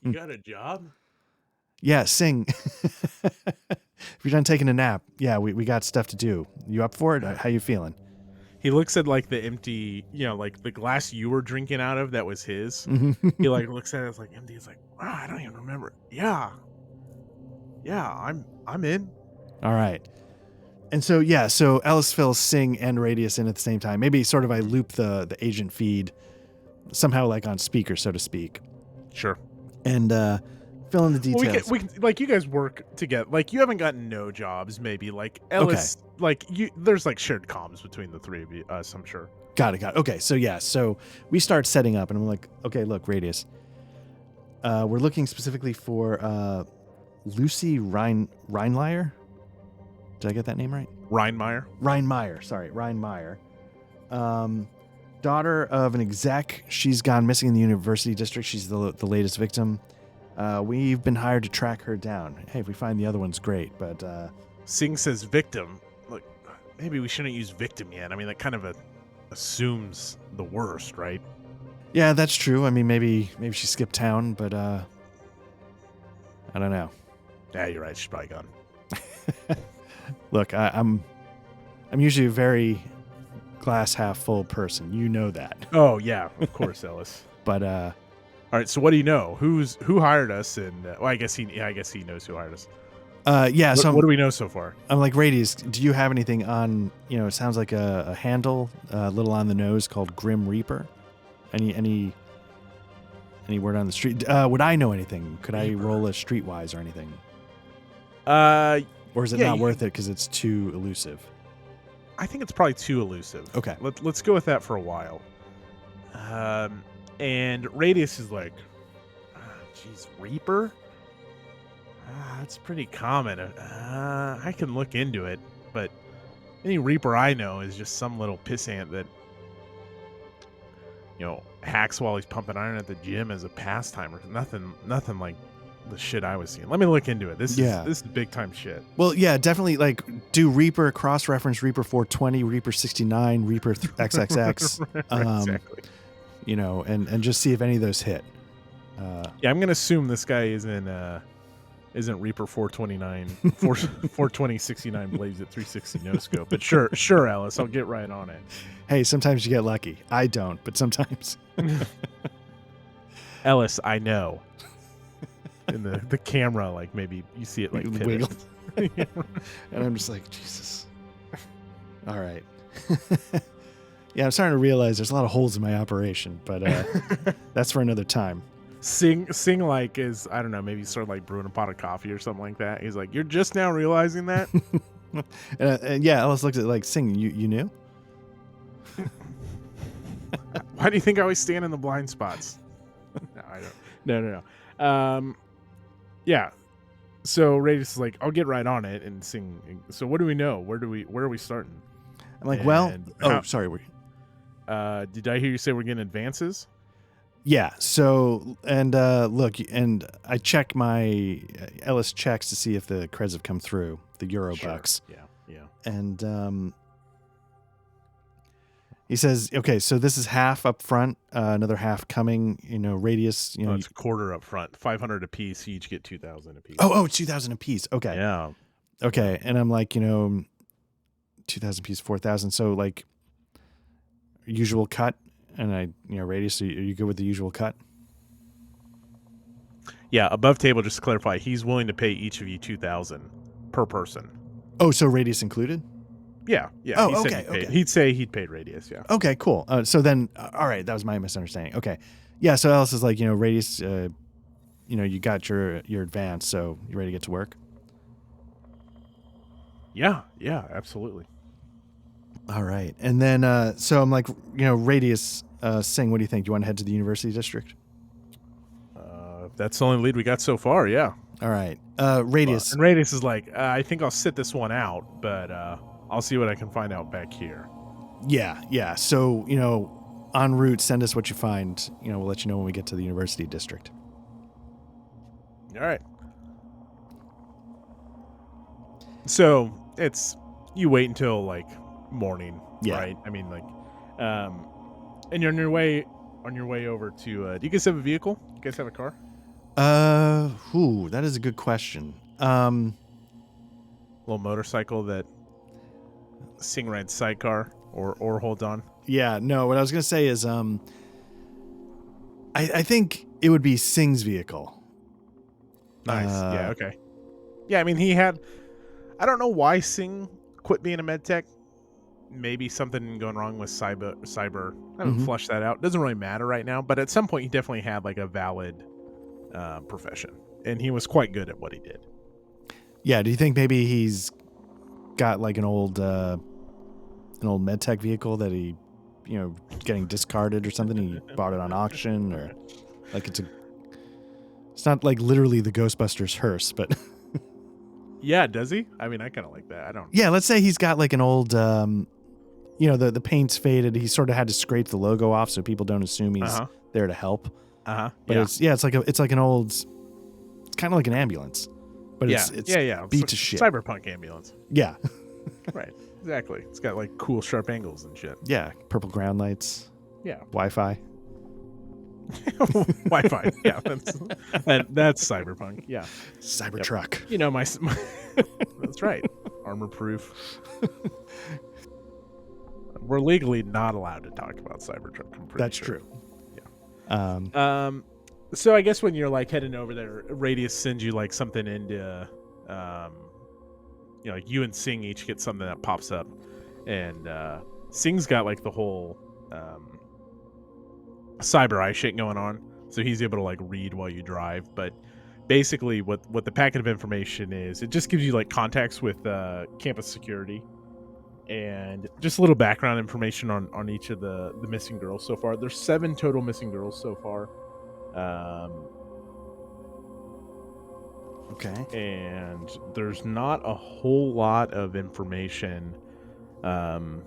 you got a job? Yeah, Sing. If you're done taking a nap, yeah, we got stuff to do. You up for it? How you feeling? He looks at the empty, the glass you were drinking out of that was his. He looks at it, it's empty. It's wow, I don't even remember. Yeah, I'm in. All right. And so Ellis fills Sing and Radius in at the same time. Maybe sort of I loop the agent feed somehow on speaker, so to speak. Sure. And fill in the details. We can you guys work together. You haven't gotten no jobs, maybe. Ellis, there's shared comms between the three of you, us, I'm sure. Got it. Okay, so we start setting up, and I'm like, okay, look, Radius. We're looking specifically for Lucy Reinmeyer. Did I get that name right? Reinmeyer. Sorry, Reinmeyer. Daughter of an exec. She's gone missing in the university district. She's the latest victim. We've been hired to track her down. Hey, if we find the other one's great, but... Singh says victim. Look, maybe we shouldn't use victim yet. I mean, that kind of assumes the worst, right? Yeah, that's true. I mean, maybe she skipped town, but I don't know. Yeah, you're right. She's probably gone. Look, I'm usually a very glass half full person. You know that. Oh yeah, of course, Ellis. But all right. So what do you know? Who hired us? And well, I guess he knows who hired us. yeah. So what do we know so far? I'm like, Radius, do you have anything on? It sounds like a handle, a little on the nose, called Grim Reaper. Any word on the street? Would I know anything? Could I roll a streetwise or anything? Or is it not worth it because it's too elusive? I think it's probably too elusive. Okay. Let's go with that for a while. And Radius is like, geez, Reaper? That's pretty common. I can look into it, but any Reaper I know is just some little pissant that, hacks while he's pumping iron at the gym as a pastime or nothing like the shit I was seeing. Let me look into it. This is big time shit. Well, yeah, definitely. Like, do Reaper cross-reference Reaper 420, Reaper 69, Reaper XXX. Exactly. And just see if any of those hit. Yeah, I'm gonna assume this guy isn't Reaper 429, 420 69 blades at 360 no scope. But sure, Alice, I'll get right on it. Hey, sometimes you get lucky. I don't, but sometimes. Ellis, I know. In the camera, like maybe you see it like wiggle. And I'm just like, Jesus. All right. Yeah, I'm starting to realize there's a lot of holes in my operation, but that's for another time. Sing like is, I don't know, maybe sort of like brewing a pot of coffee or something like that. He's like, you're just now realizing that? And yeah, Ellis looked at it like, Sing, you knew? Why do you think I always stand in the blind spots? No, I don't. No. Yeah. So Radius is like, I'll get right on it and Sing. So what do we know? Where are we starting? I'm like, sorry. Did I hear you say we're getting advances? Yeah. So, and look, and I check my Ellis checks to see if the creds have come through, the Euro bucks. Yeah. And he says, okay, so this is half up front, another half coming, Radius, it's a quarter up front, 500 a piece. You each get 2,000 a piece. Oh, 2,000 a piece. Okay. Yeah. Okay. And I'm like, 2,000 a piece, 4,000. So like usual cut. And I, Radius, are you good with the usual cut? Yeah. Above table, just to clarify, he's willing to pay each of you 2,000 per person. Oh, so Radius included? Yeah. Oh, okay. He'd say he'd paid Radius. Yeah. Okay, cool. So then, all right, that was my misunderstanding. Okay. Yeah. So Alice is like, Radius, you got your advance, so you ready to get to work? Yeah, absolutely. All right. And then, so I'm like, Radius, Sing, what do you think? Do you want to head to the University District? That's the only lead we got so far, yeah. All right. Radius. And Radius is like, I think I'll sit this one out, but I'll see what I can find out back here. Yeah. So, en route, send us what you find. We'll let you know when we get to the University District. All right. So you wait until like morning, right? I mean, like, and you're on your way over to. Do you guys have a vehicle? Do you guys have a car? That is a good question. Little motorcycle that Sing rides sidecar or holds on. Yeah, no. What I was gonna say is, I think it would be Sing's vehicle. Nice. Yeah. Okay. Yeah. I mean, I don't know why Sing quit being a med tech. Maybe something going wrong with cyber. I haven't flushed that out. Doesn't really matter right now. But at some point, he definitely had like a valid profession, and he was quite good at what he did. Yeah. Do you think maybe he's got like an old med tech vehicle that he, getting discarded or something? He bought it on auction, or like it's not like literally the Ghostbusters hearse, but. Yeah, does he? I mean, I kind of like that. I don't. Yeah, let's say he's got like an old, the paint's faded. He sort of had to scrape the logo off so people don't assume he's there to help. But it's like an old. It's kind of like an ambulance, but it's beat to shit. Cyberpunk ambulance. Yeah. Right. Exactly. It's got like cool sharp angles and shit. Yeah, purple ground lights, Yeah. Wi-Fi. Wi-Fi. Yeah, that's Cyberpunk. Yeah. Cybertruck. You know, my that's right. Armor proof. We're legally not allowed to talk about Cybertruck. I'm pretty That's sure. true. Yeah. So I guess when you're like heading over there, Radius sends you like something into, like you and Sing each get something that pops up, and Sing's got like the whole cyber eye shit going on, so he's able to like read while you drive. But basically, what the packet of information is, it just gives you like contacts with campus security. And just a little background information on each of the missing girls so far. There's 7 total missing girls so far. Okay. And there's not a whole lot of information other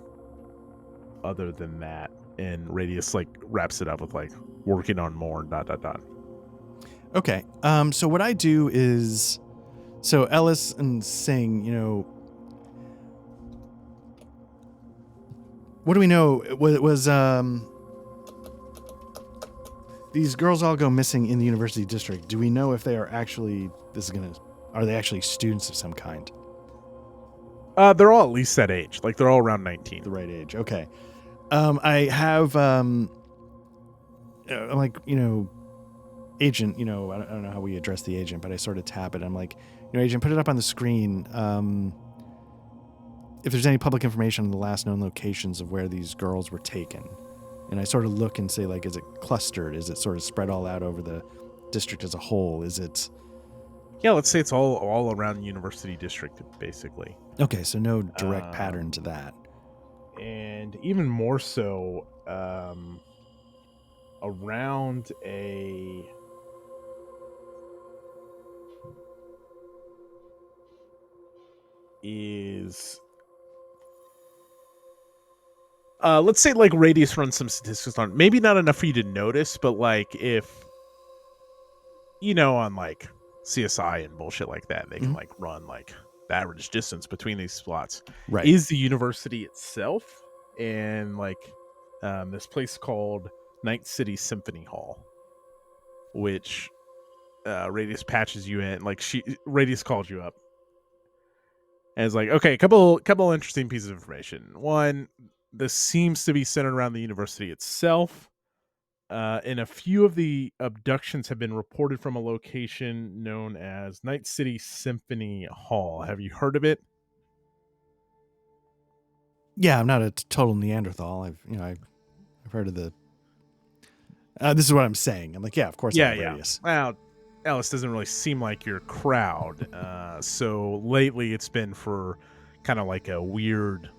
than that. And Radius like wraps it up with like working on more ... Okay. So what I do is, so Ellis and Sing, what do we know? Was these girls all go missing in the university district? Do we know if they are actually are they actually students of some kind? They're all at least that age. Like they're all around 19. The right age. Okay. I have like, agent, I don't know how we address the agent, but I sort of tap it. I'm like, agent, put it up on the screen. If there's any public information on the last known locations of where these girls were taken. And I sort of look and say, like, is it clustered? Is it sort of spread all out over the district as a whole? Is it... Yeah, let's say it's all around University District, basically. Okay, so no direct pattern to that. And even more so, around a... is... let's say like Radius runs some statistics on, maybe not enough for you to notice, but like if, on like CSI and bullshit like that, they can like run like the average distance between these spots. Right. Is the university itself and like this place called Night City Symphony Hall, which Radius patches you in. Like Radius called you up and is like, okay, a couple interesting pieces of information. One, this seems to be centered around the university itself. And a few of the abductions have been reported from a location known as Night City Symphony Hall. Have you heard of it? Yeah, I'm not a total Neanderthal. I've heard of the... this is what I'm saying. I'm like, yeah, of course I have Radius. Well, Alice doesn't really seem like your crowd. So lately it's been for kind of like a weird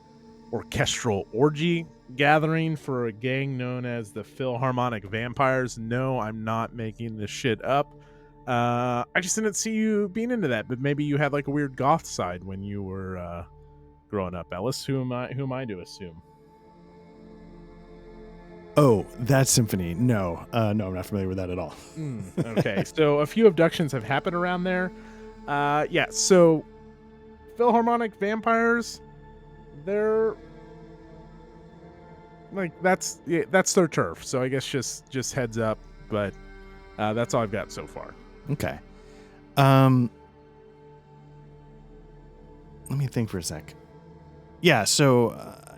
orchestral orgy gathering for a gang known as the Philharmonic Vampires. No, I'm not making this shit up. I just didn't see you being into that, but maybe you had like a weird goth side when you were growing up. Ellis, who am I to assume? Oh, that symphony. No, I'm not familiar with that at all. Okay, so a few abductions have happened around there. Yeah, so Philharmonic Vampires, they're like that's their turf. So I guess just heads up, but that's all I've got so far. Okay. Let me think for a sec. Yeah, so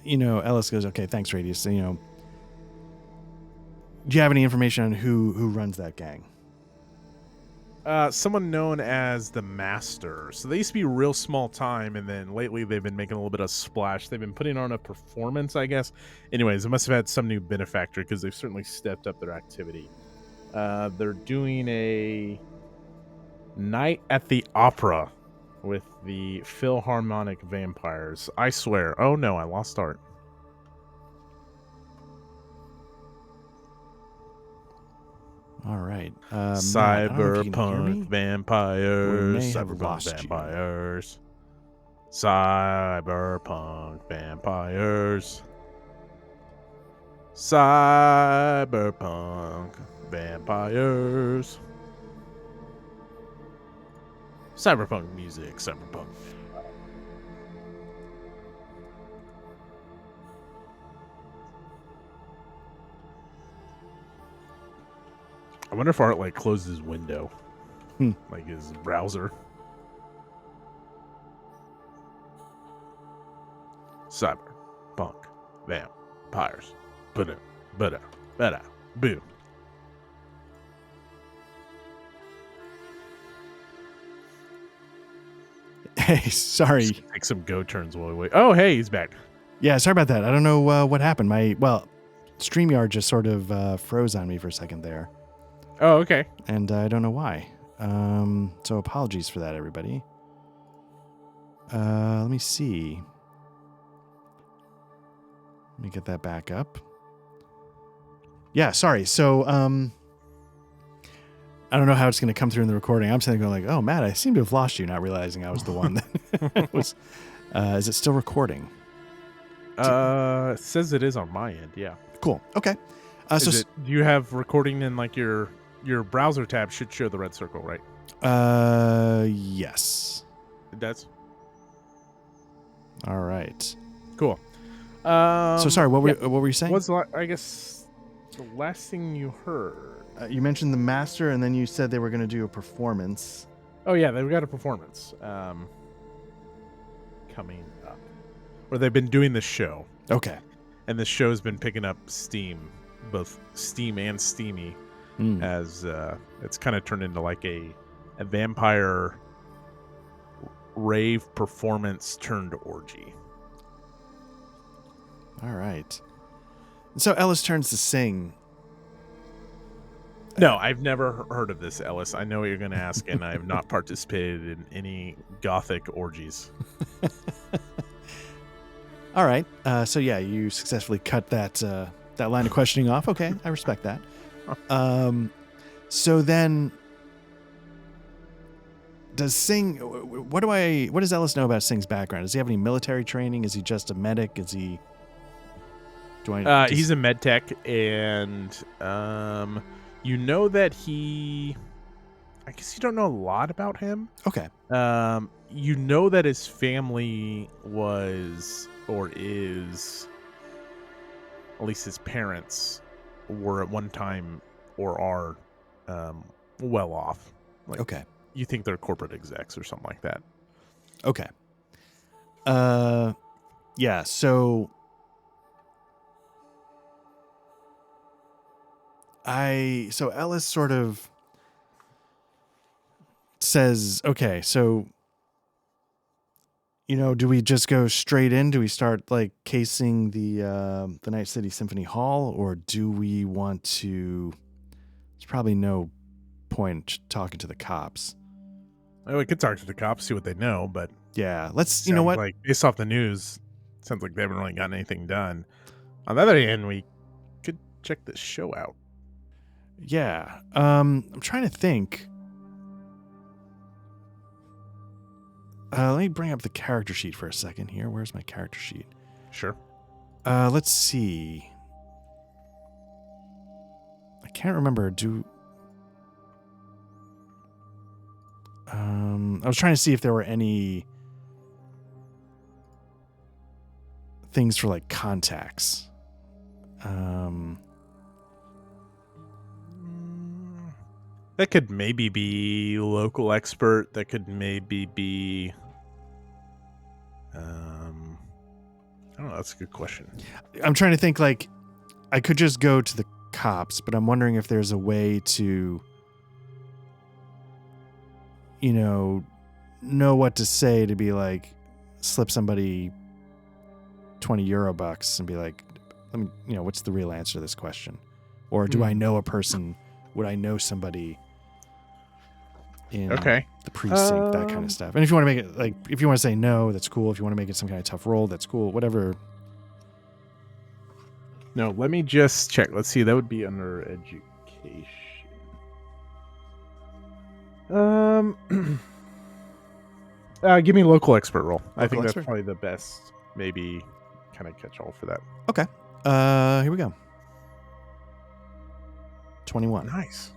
Ellis goes, okay, thanks, Radius. So, do you have any information on who runs that gang? Someone known as the Master. So they used to be real small time, and then lately they've been making a little bit of splash. They've been putting on a performance, I guess. Anyways, they must have had some new benefactor because they've certainly stepped up their activity. They're doing a night at the opera with the Philharmonic Vampires. I swear. Oh no, I lost art. All right. Cyberpunk Vampires. Cyberpunk Vampires. Cyberpunk Vampires. Cyberpunk Vampires. Cyberpunk music. Cyberpunk. I wonder if Art like closed his window, Hmm. like his browser. Cyberpunk, vampires, bada, bada, bada, boo. Hey, sorry. Take some go turns while we wait. Oh, hey, he's back. Yeah, sorry about that. I don't know what happened. StreamYard just sort of froze on me for a second there, Oh, okay. and I don't know why. So apologies for that, everybody. Let me see. Let me get that back up. Yeah, sorry. So, I don't know how it's going to come through in the recording. I'm sitting there going like, oh, Matt, I seem to have lost you, not realizing I was the one that was. Is it still recording? It says it is on my end. Yeah. Cool. Okay. Do you have recording in like your browser tab should show the red circle, right? Yes. It does. All right. Cool. So sorry, what were you saying? I guess the last thing you heard? You mentioned the master, and then you said they were going to do a performance. Oh yeah, they've got a performance coming up, or they've been doing this show. Okay. And this show's been picking up steam, both Steam and Steamy, as it's kind of turned into like a vampire rave performance turned orgy. All right. So Ellis turns to sing. No, I've never heard of this, Ellis. I know what you're going to ask, and I have not participated in any gothic orgies. All right. So yeah, you successfully cut that line of questioning off. Okay, I respect that. So then, does Singh? What does Ellis know about Singh's background? Does he have any military training? Is he just a medic? Is he? He's a med tech, and you know that he. I guess you don't know a lot about him. Okay. You know that his family was or is, at least his parents were at one time or are well off. Like, okay. You think they're corporate execs or something like that. Okay. Yeah, so Ellis sort of says, okay, so, do we just go straight in? Do we start like casing the Night City Symphony Hall, or do we want to? There's probably no point talking to the cops. Well, we could talk to the cops, see what they know, but yeah, let's. You know what? Like based off the news, sounds like they haven't really gotten anything done. On the other hand, we could check this show out. Yeah, I'm trying to think. Let me bring up the character sheet for a second here. Where's my character sheet? Sure. Let's see. I can't remember. I was trying to see if there were any things for like contacts. That could maybe be local expert. That could maybe be. I don't know. That's a good question. I'm trying to think. Like, I could just go to the cops, but I'm wondering if there's a way to, know what to say to be like, slip somebody €20 and be like, let me, what's the real answer to this question? Or do I know a person? Would I know somebody in the precinct, that kind of stuff? And if you want to make it like, if you want to say no, that's cool. If you want to make it some kind of tough role, that's cool. Whatever. No, let me just check. Let's see. That would be under education. Give me local expert role. I think that's probably the best, maybe kind of catch all for that. Okay. Here we go. 21. Nice.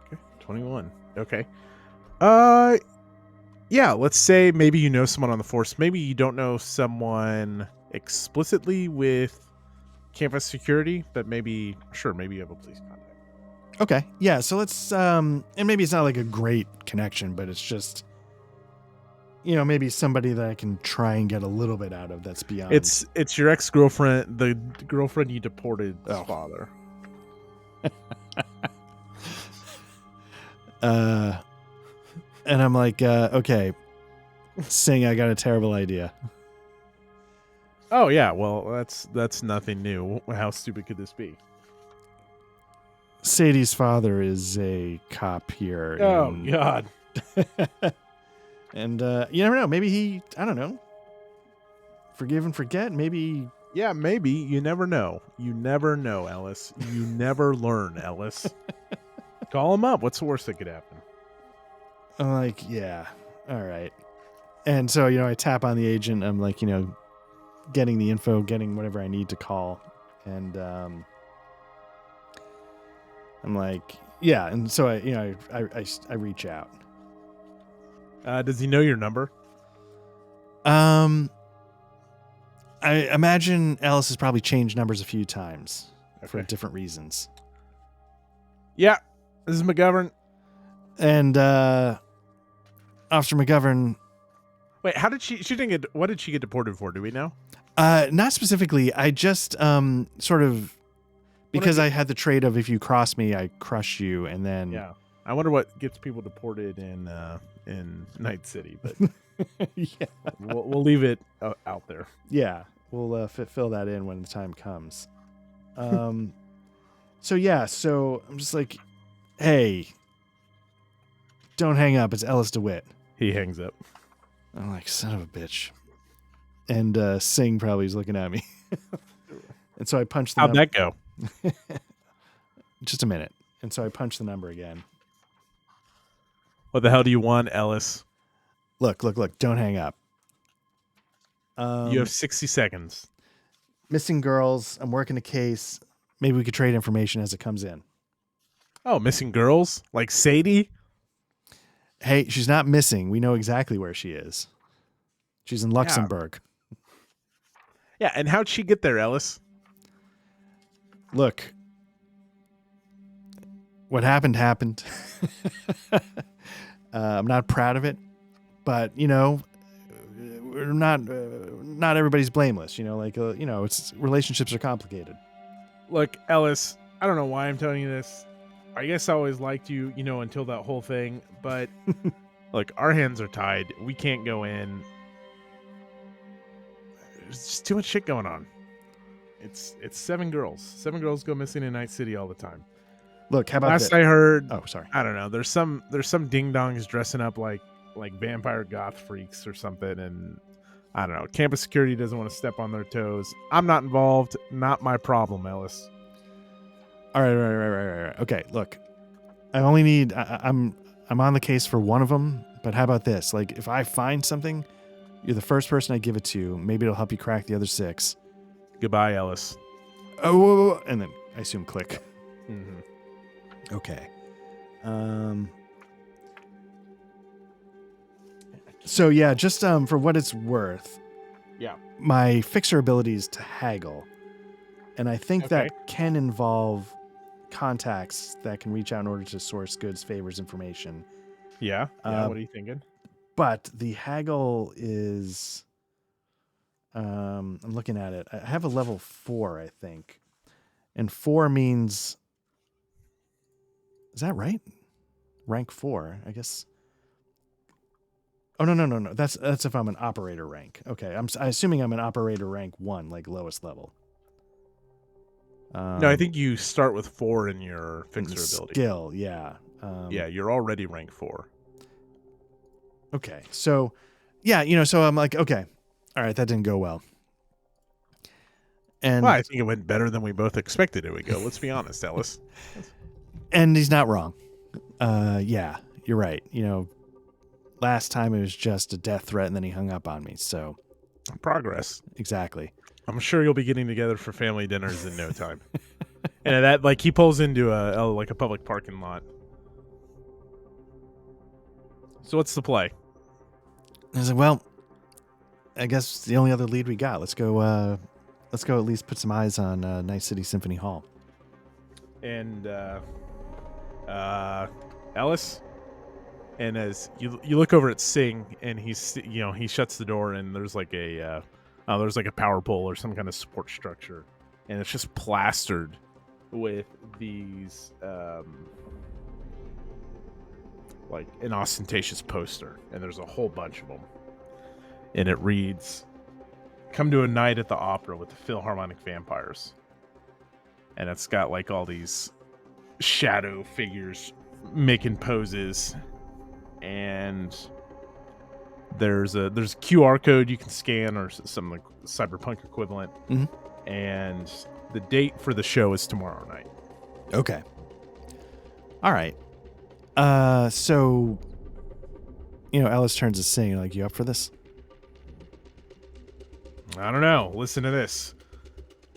Okay. 21. Okay. Yeah, let's say maybe you know someone on the force. Maybe you don't know someone explicitly with campus security, but maybe you have a police contact. Okay. Yeah. So let's, and maybe it's not like a great connection, but it's just, maybe somebody that I can try and get a little bit out of that's beyond. It's your ex-girlfriend, the girlfriend you deported's Oh. father. And I'm like, okay, Sing, I got a terrible idea. Oh yeah, well that's nothing new. How stupid could this be? Sadie's father is a cop here. Oh God. And you never know. Maybe I don't know. Forgive and forget. Maybe. Yeah, maybe. You never know. You never know, Ellis. You never learn, Ellis. Call him up. What's the worst that could happen? I'm like, yeah, all right. And so, I tap on the agent. I'm like, getting the info, getting whatever I need to call. And I'm like, yeah. And so I reach out. Does he know your number? I imagine Ellis has probably changed numbers a few times for Okay. different reasons. Yeah, this is McGovern. And Officer McGovern. Wait, how did she didn't get, what did she get deported for? Do we know? Not specifically. I just sort of, because I had the trait of if you cross me, I crush you, and then Yeah. I wonder what gets people deported in Night City, but yeah, we'll leave it out there. yeah, we'll fill that in when the time comes. So I'm just like, hey, don't hang up. It's Ellis DeWitt. He hangs up. I'm like, son of a bitch. And Sing probably is looking at me. And so I punch the How'd number. that go? Just a minute. And so I punch the number again. What the hell do you want, Ellis? Look. Don't hang up. You have 60 seconds. Missing girls. I'm working a case. Maybe we could trade information as it comes in. Oh, missing girls? Like Sadie? Hey, she's not missing. We know exactly where she is. She's in Luxembourg. Yeah, and how'd she get there, Ellis? Look. What happened. I'm not proud of it, but we're not everybody's blameless. It's relationships are complicated. Look, Ellis, I don't know why I'm telling you this. I guess I always liked you, until that whole thing. But look, our hands are tied. We can't go in. There's just too much shit going on. It's 7 girls. 7 girls go missing in Night City all the time. Look, how about Last I heard, oh, sorry. I don't know. There's some ding dongs dressing up like vampire goth freaks or something, and I don't know. Campus security doesn't want to step on their toes. I'm not involved. Not my problem, Ellis. All right. Okay, look. I only need. I'm on the case for one of them, but how about this? Like, if I find something, you're the first person I give it to. Maybe it'll help you crack the other 6. Goodbye, Ellis. Oh, whoa. And then I assume click. Mm-hmm. Okay. So yeah, just for what it's worth. Yeah. My fixer ability is to haggle, and I think Okay. that can involve contacts that can reach out in order to source goods, favors, information. Yeah. What are you thinking? But the haggle is, I'm looking at it. I have a level 4, I think, and 4 means, is that right? Rank 4, I guess. Oh no. That's if I'm an operator rank. Okay, I'm assuming I'm an operator rank 1, like lowest level. No, I think you start with 4 in your fixer ability. Skill, yeah. Yeah, you're already rank 4. Okay, so yeah, so I'm like, okay, all right, that didn't go well. And Well, I think it went better than we both expected it would go. Let's be honest, Ellis. And he's not wrong. Yeah, you're right. Last time it was just a death threat, and then he hung up on me. So Progress. exactly. I'm sure you'll be getting together for family dinners in no time. And that, he pulls into a public parking lot. So what's the play? I was like, well, I guess it's the only other lead we got. Let's go at least put some eyes on Night City Symphony Hall. And Ellis. And as you look over at Singh, and he shuts the door, and there's like a power pole or some kind of support structure, and it's just plastered with these like an ostentatious poster, and there's a whole bunch of them, and it reads, "Come to a night at the opera with the Philharmonic Vampires," and it's got like all these shadow figures making poses. And there's a QR code you can scan, or some like Cyberpunk equivalent. Mm-hmm. And the date for the show is tomorrow night. Okay. All right. So, Ellis turns to Sing, like, you up for this? I don't know. Listen to this.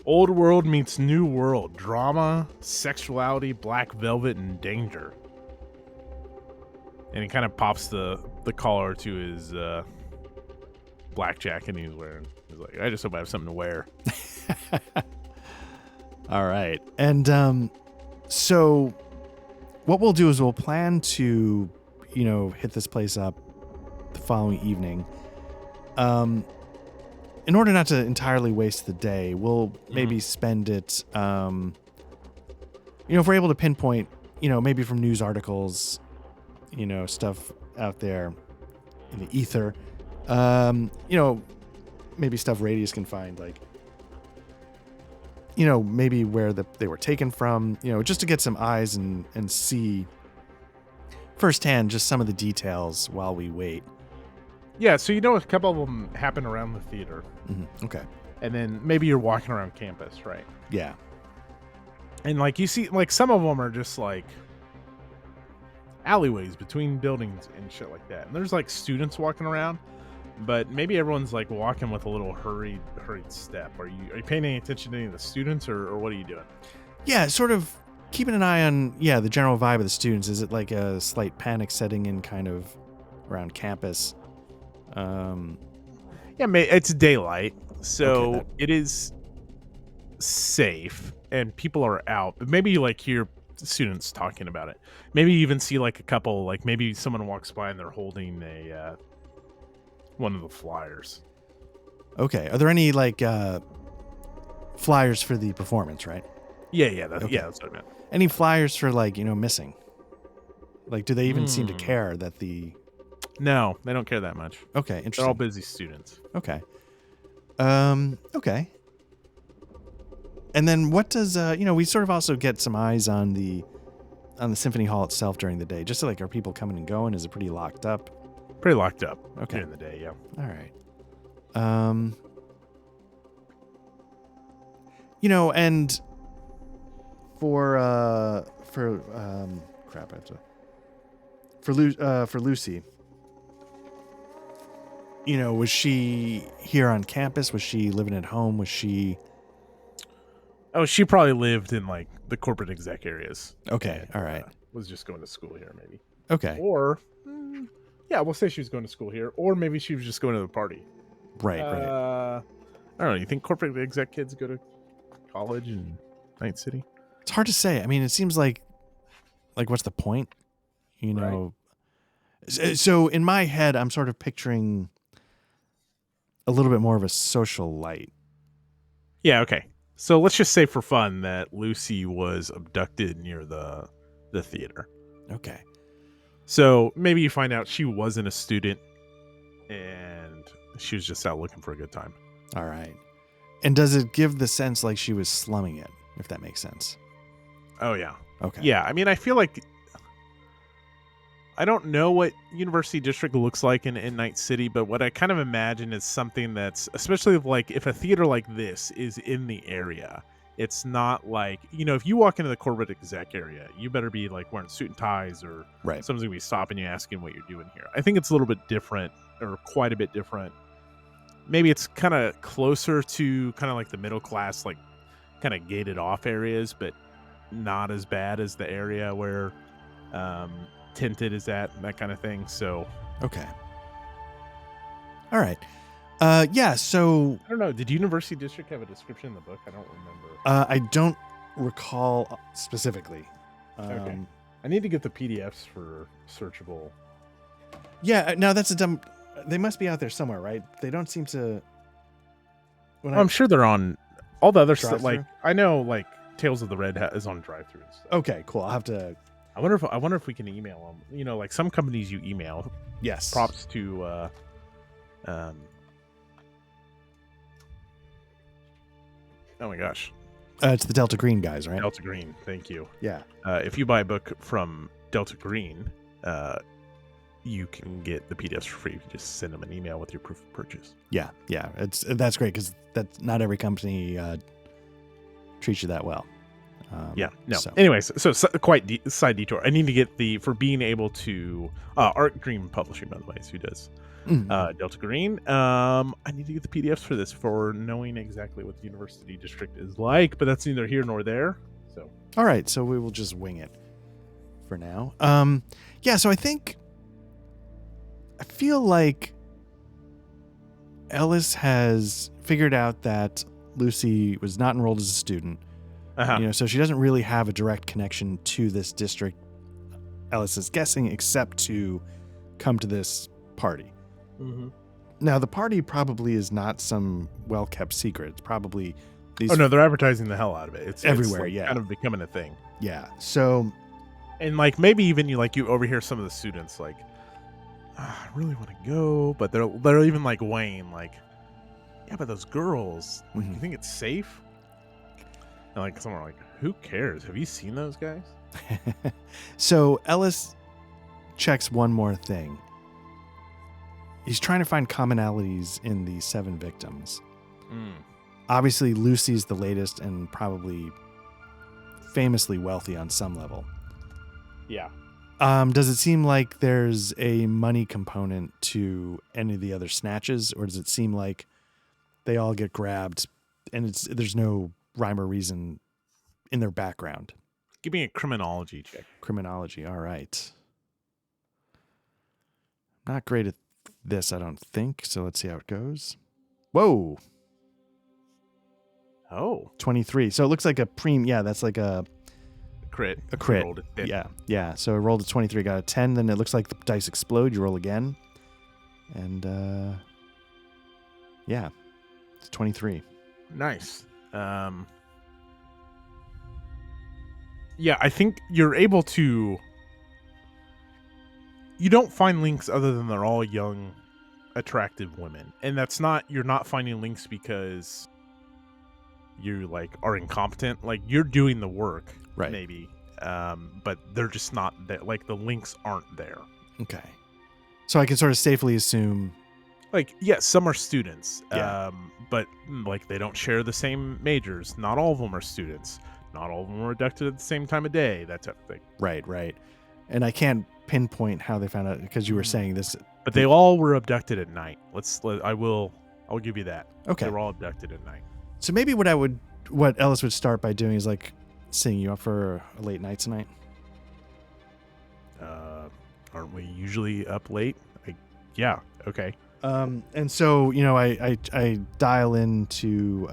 Old world meets new world. Drama, sexuality, black velvet, and danger. And he kind of pops the collar to his black jacket he's wearing. He's like, I just hope I have something to wear. All right. And so what we'll do is we'll plan to, hit this place up the following evening. In order not to entirely waste the day, we'll maybe spend it, if we're able to pinpoint, maybe from news articles, stuff out there in the ether, maybe stuff Radius can find, like, maybe where they were taken from, just to get some eyes and see firsthand just some of the details while we wait. Yeah, so a couple of them happen around the theater. Mm-hmm. Okay. And then maybe you're walking around campus, right? Yeah. And like you see, like some of them are just like alleyways between buildings and shit like that. And there's like students walking around, but maybe everyone's like walking with a little hurried step. Are you paying any attention to any of the students, or what are you doing? Yeah, sort of keeping an eye on, the general vibe of the students. Is it like a slight panic setting in kind of around campus? Yeah, it's daylight, so okay, it is safe and people are out, but maybe you like hear students talking about it. Maybe you even see like a couple, like maybe someone walks by and they're holding a one of the flyers. Okay. Are there any like flyers for the performance, right? Yeah, that's what I meant. Any flyers for like, missing? Like, do they even seem to care that the... No, they don't care that much. Okay, interesting. They're all busy students. Okay. Okay. And then what does we sort of also get some eyes on the symphony hall itself during the day. Just like, are people coming and going? Is it pretty locked up? Pretty locked up. Okay. During the day, yeah. All right. And for Lucy, was she here on campus? Was she living at home? Was she... Oh, she probably lived in like the corporate exec areas. Okay. And, all right. Was just going to school here, maybe. Okay. Or, yeah, we'll say she was going to school here, or maybe she was just going to the party. Right. I don't know. You think corporate exec kids go to college in Night City? It's hard to say. I mean, it seems like what's the point? Right. So in my head, I'm sort of picturing a little bit more of a social light. Yeah. Okay. So let's just say for fun that Lucy was abducted near the theater. Okay. So maybe you find out she wasn't a student and she was just out looking for a good time. All right. And does it give the sense like she was slumming it, if that makes sense? Oh, yeah. Okay. Yeah. I mean, I feel like I don't know what University District looks like in Night City, but what I kind of imagine is something that's, especially like if a theater like this is in the area, it's not like, if you walk into the corporate exec area, you better be like wearing suit and ties, or someone's going to be stopping you asking what you're doing here. I think it's a little bit different, or quite a bit different. Maybe it's kind of closer to kind of like the middle class, like kind of gated off areas, but not as bad as the area where Tinted is at, and that kind of thing. So okay. All right. So I don't know. Did University District have a description in the book? I don't remember. I don't recall specifically. Okay. I need to get the PDFs for searchable. Yeah, no, that's a dumb. They must be out there somewhere, right? They don't seem to. I'm sure they're on all the other stuff. Drive-thru? Like I know, like Tales of the Red Hat is on drive-thru and stuff. Okay, cool. I'll have to. I wonder if we can email them. You know, like some companies you email. Yes. Props to. Oh my gosh. It's the Delta Green guys, right? Delta Green. Thank you. Yeah. If you buy a book from Delta Green, you can get the PDFs for free. You can just send them an email with your proof of purchase. Yeah. That's great because that's not every company treats you that well. Yeah. No. So. Anyways, so quite side detour. I need to get for being able to Art Green Publishing, by the way, is who does Delta Green. I need to get the PDFs for this for knowing exactly what the university district is like, but that's neither here nor there. So. All right. So we will just wing it for now. Yeah. So I feel like Ellis has figured out that Lucy was not enrolled as a student. So she doesn't really have a direct connection to this district, Ellis is guessing, except to come to this party. Mm-hmm. Now, the party probably is not some well-kept secret. It's probably these... Oh, no, they're advertising the hell out of it. It's everywhere, like kind of becoming a thing. Yeah, so... And, like, maybe even you overhear some of the students, like, I really want to go, but they're even, like, weighing, like, yeah, but those girls, like, you think it's safe? And like someone like, who cares? Have you seen those guys? So Ellis checks one more thing. He's trying to find commonalities in the 7 victims. Obviously, Lucy's the latest and probably famously wealthy on some level. Yeah. Does it seem like there's a money component to any of the other snatches, or does it seem like they all get grabbed and there's no rhyme or reason in their background? Give me a criminology check. Criminology, all right. Not great at this, I don't think, so let's see how it goes. Whoa. Oh. 23. So it looks like that's like a crit. A crit. Rolled it. Yeah. So I rolled a 23, got a 10, then it looks like the dice explode, you roll again. And yeah. It's 23. Nice. Yeah, I think you're able to. You don't find links other than they're all young, attractive women, and you're not finding links because you like are incompetent. Like you're doing the work, right? Maybe, but they're just not that. Like the links aren't there. Okay, so I can sort of safely assume. Like, yes, some are students, yeah. But like they don't share the same majors. Not all of them are students. Not all of them were abducted at the same time of day. That type of thing. Right. And I can't pinpoint how they found out because you were saying this. But they all were abducted at night. I'll give you that. Okay. They were all abducted at night. So maybe what Ellis would start by doing is like setting you up for a late night tonight. Aren't we usually up late? Yeah. Okay. And so, I dial into,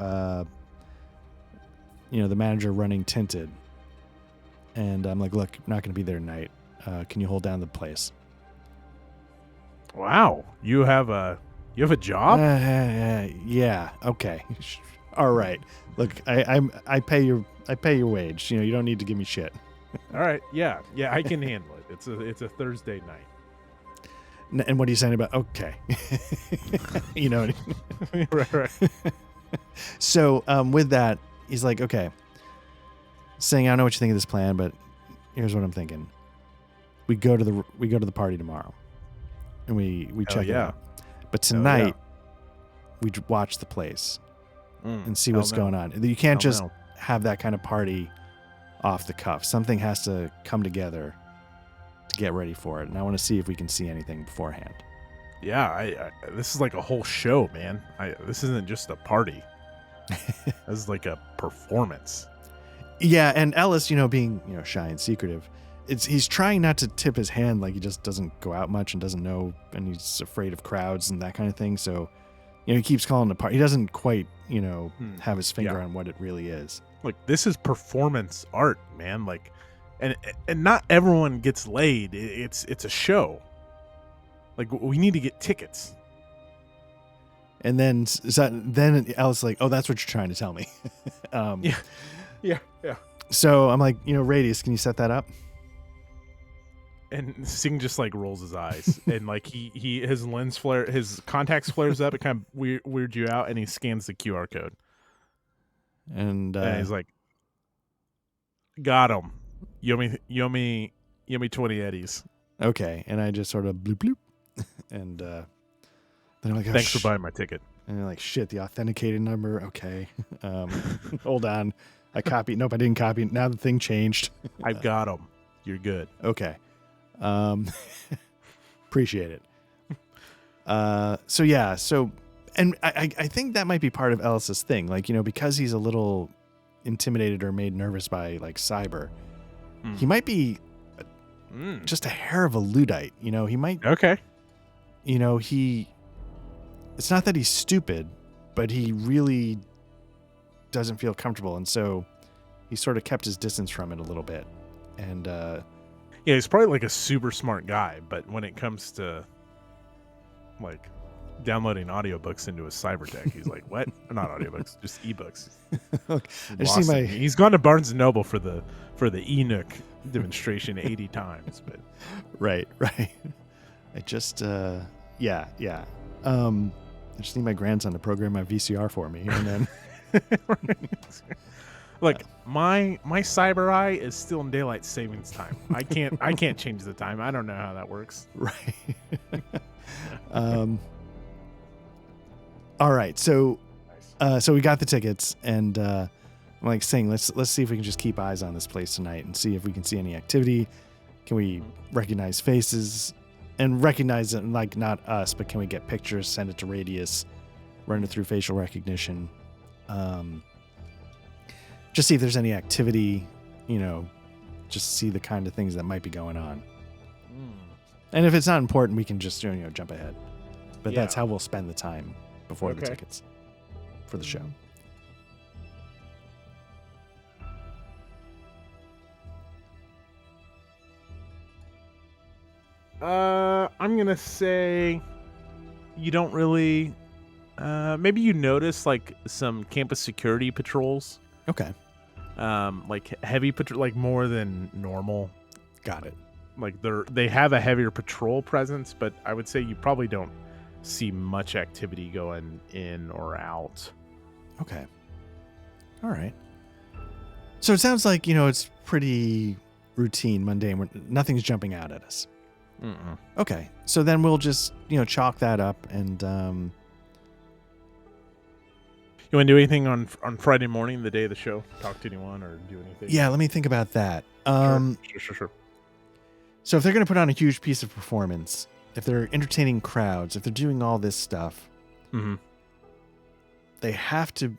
the manager running Tinted, and I'm like, look, I'm not going to be there tonight. Can you hold down the place? Wow. You have a job? Yeah. Okay. All right. Look, I pay your wage. You don't need to give me shit. All right. Yeah. I can handle it. It's a Thursday night. And what are you saying about, okay. You know what I mean? Right. So with that, he's like, okay, saying, I don't know what you think of this plan, but here's what I'm thinking. We go to the party tomorrow and we check it out. But tonight we watch the place and see what's going on. You can't just have that kind of party off the cuff. Something has to come together to get ready for it, and I want to see if we can see anything beforehand. Yeah, this is like a whole show, man. This isn't just a party. This is like a performance. Yeah, and Ellis, being shy and secretive, he's trying not to tip his hand, like he just doesn't go out much and doesn't know, and he's afraid of crowds and that kind of thing. So, he keeps calling it a party. He doesn't quite, have his finger on what it really is. Like this is performance art, man. Like. and not everyone gets laid. It's a show. Like, we need to get tickets. And then Alice like, oh, that's what you're trying to tell me. Yeah. So I'm like, Radius, can you set that up? And Singh just like rolls his eyes, and like his lens flare, his contacts flares up. It kind of weirds you out, and he scans the QR code, and he's like, "Got him, yummy 20 eddies." Okay, and I just sort of bloop bloop, and then I'm like, "Thanks for buying my ticket." And they're like, "Shit, the authenticated number." Okay, hold on, I copied. Nope, I didn't copy. Now the thing changed. I've got him. You're good. Okay. Appreciate it. And I think that might be part of Ellis's thing. Like, because he's a little intimidated or made nervous by like cyber, he might be just a hair of a Luddite. He might. Okay. It's not that he's stupid, but he really doesn't feel comfortable. And so he sort of kept his distance from it a little bit. And, yeah, he's probably like a super smart guy, but when it comes to like downloading audiobooks into his cyber deck, he's like, "What? Not audiobooks, just ebooks." Look, He's gone to Barnes and Noble for the eNook demonstration 80 times, but right. I just yeah. I just need my grandson to program my VCR for me, and then Look, my cyber eye is still in daylight savings time. I can't change the time. I don't know how that works. Right. All right. So we got the tickets, and I'm like saying, let's see if we can just keep eyes on this place tonight and see if we can see any activity. Can we recognize faces and recognize it, like not us, but can we get pictures, send it to Radius, run it through facial recognition? Just see if there's any activity, just see the kind of things that might be going on. And if it's not important, we can just, jump ahead. But that's how we'll spend the time before the tickets for the show. I'm going to say you don't really, maybe you notice like some campus security patrols. Okay. Like heavy patrol, like more than normal. Got it. Like they have a heavier patrol presence, but I would say you probably don't see much activity going in or out. Okay. All right. So it sounds like, it's pretty routine, mundane. Nothing's jumping out at us. Mm-mm. Okay. So then we'll just, chalk that up and, you want to do anything on Friday morning, the day of the show? Talk to anyone or do anything? Yeah, let me think about that. Sure. So if they're going to put on a huge piece of performance, if they're entertaining crowds, if they're doing all this stuff, they have to,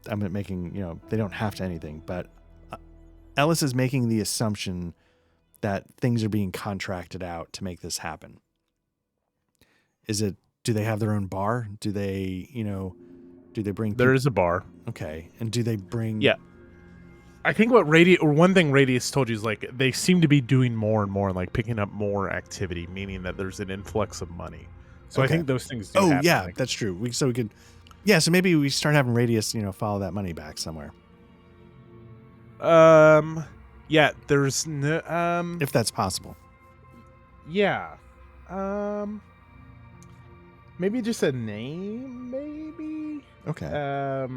I'm making, they don't have to anything, but Ellis is making the assumption that things are being contracted out to make this happen. Do they have their own bar? Do they, do they bring... There is a bar. Okay. And do they bring... Yeah. I think one thing Radius told you is like they seem to be doing more and more, like picking up more activity, meaning that there's an influx of money. So I think those things do happen. Yeah, that's true. So maybe we start having Radius, follow that money back somewhere. Yeah, there's no if that's possible. Yeah. Maybe just a name, maybe? Okay.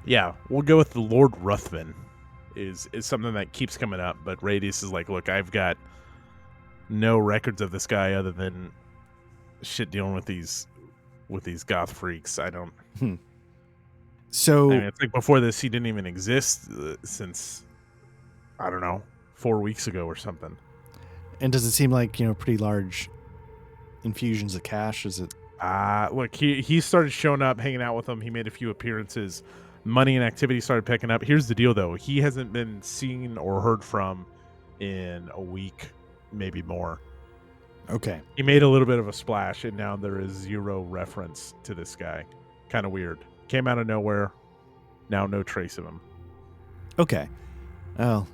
Yeah, we'll go with the Lord Ruthven is something that keeps coming up, but Radius is like, look, I've got no records of this guy other than shit dealing with these goth freaks. I don't. So it's like before this, he didn't even exist since, I don't know, 4 weeks ago or something. And does it seem like, pretty large infusions of cash? Is it? Look, he started showing up, hanging out with them. He made a few appearances. Money and activity started picking up. Here's the deal, though. He hasn't been seen or heard from in a week, maybe more. Okay. He made a little bit of a splash, and now there is zero reference to this guy. Kind of weird. Came out of nowhere. Now no trace of him. Okay. Well,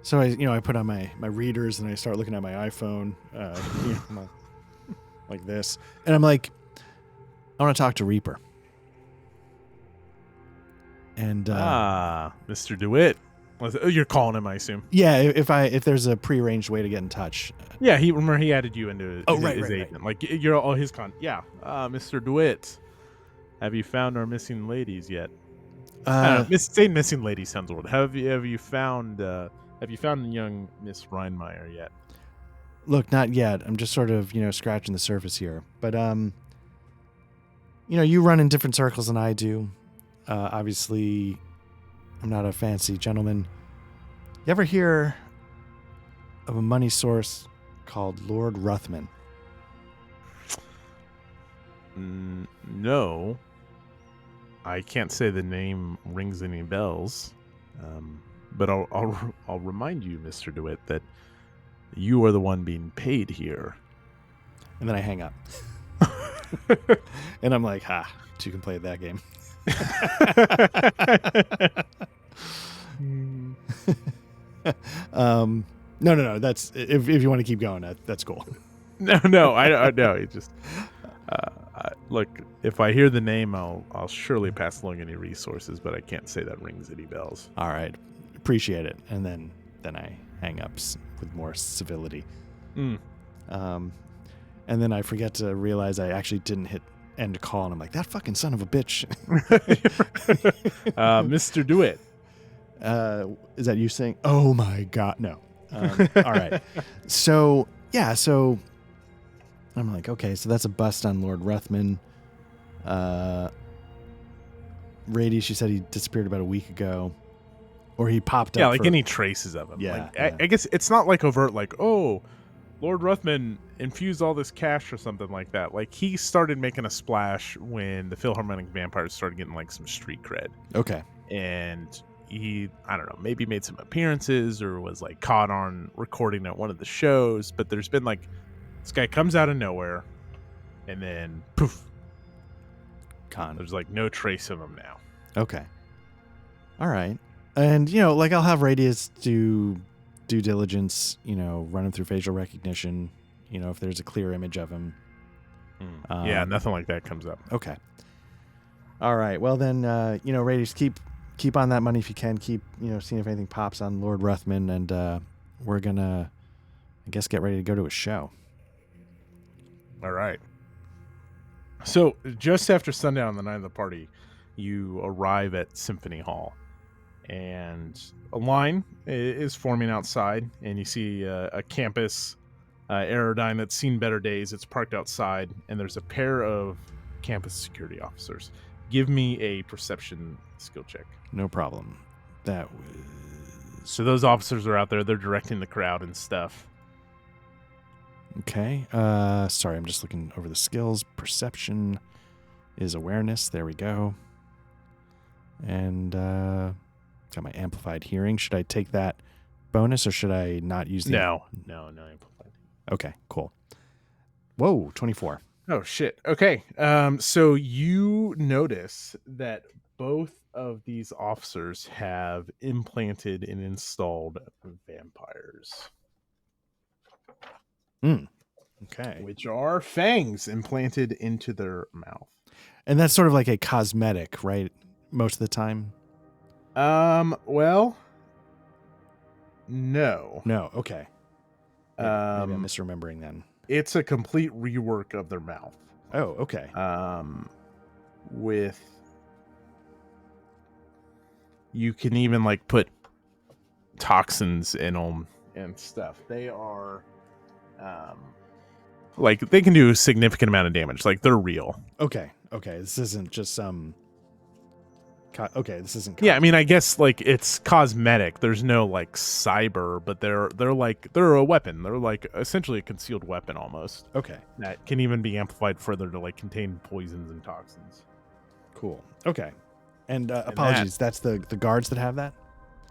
so I put on my readers and I start looking at my iPhone, like this, and I'm like, I want to talk to Reaper. And Mr. DeWitt. You're calling him, I assume. Yeah, if there's a prearranged way to get in touch. Yeah, he added you into his agent. Right. Like you're all his Yeah, Mr. DeWitt, have you found our missing ladies yet? Saying missing ladies sounds weird. Have you found young Miss Reinmeyer yet? Look, not yet. I'm just sort of scratching the surface here. But you run in different circles than I do. Obviously, I'm not a fancy gentleman. You ever hear of a money source called Lord Ruthman? No. I can't say the name rings any bells. But I'll remind you, Mr. DeWitt, that you are the one being paid here. And then I hang up. And I'm like, you can play that game. No. That's if you want to keep going, that's cool. No. I know. It just look. If I hear the name, I'll surely pass along any resources, but I can't say that rings any bells. All right, appreciate it. And then I hang up with more civility. And then I forget to realize I actually didn't hit end call, and I'm like, that fucking son of a bitch. Mr. DeWitt. Is that you saying, oh my God? No. All right. So I'm like, okay, so that's a bust on Lord Ruthman. Rady, she said he disappeared about a week ago. Or he popped up. Yeah, like any traces of him. Yeah, I guess it's not like overt, like, oh, Lord Ruthman infused all this cash or something like that. Like, he started making a splash when the Philharmonic Vampires started getting, like, some street cred. Okay. And he, I don't know, maybe made some appearances or was, like, caught on recording at one of the shows. But there's been, like, this guy comes out of nowhere, and then, poof. Gone. There's, like, no trace of him now. Okay. All right. And, like, I'll have Radius do due diligence, run him through facial recognition, if there's a clear image of him. Yeah, nothing like that comes up. Okay. All right. Well, then, Radius, keep on that money if you can. Keep, seeing if anything pops on Lord Ruthman, and we're going to, I guess, get ready to go to a show. All right. So, just after sundown on the night of the party, you arrive at Symphony Hall. And a line is forming outside, and you see a campus Aerodyne that's seen better days. It's parked outside, and there's a pair of campus security officers. Give me a perception skill check. No problem. That was... So those officers are out there. They're directing the crowd and stuff. Okay. Sorry, I'm just looking over the skills. Perception is awareness. There we go. And... got my amplified hearing. Should I take that bonus or should I not use the... No amplified. Okay, cool. Whoa, 24. Oh, shit. Okay. So you notice that both of these officers have implanted and installed vampires. Okay. Which are fangs implanted into their mouth. And that's sort of like a cosmetic, right? Most of the time? Well, no. No, okay. Maybe I'm misremembering then. It's a complete rework of their mouth. Oh, okay. With... You can even, like, put toxins in them and stuff. They are, like, they can do a significant amount of damage. Like, they're real. Okay. This isn't just some... this isn't... Yeah, I mean, I guess, like, it's cosmetic. There's no, like, cyber, but they're a weapon. They're, like, essentially a concealed weapon almost. Okay. That can even be amplified further to, like, contain poisons and toxins. Cool. Okay. And apologies, that's the guards that have that?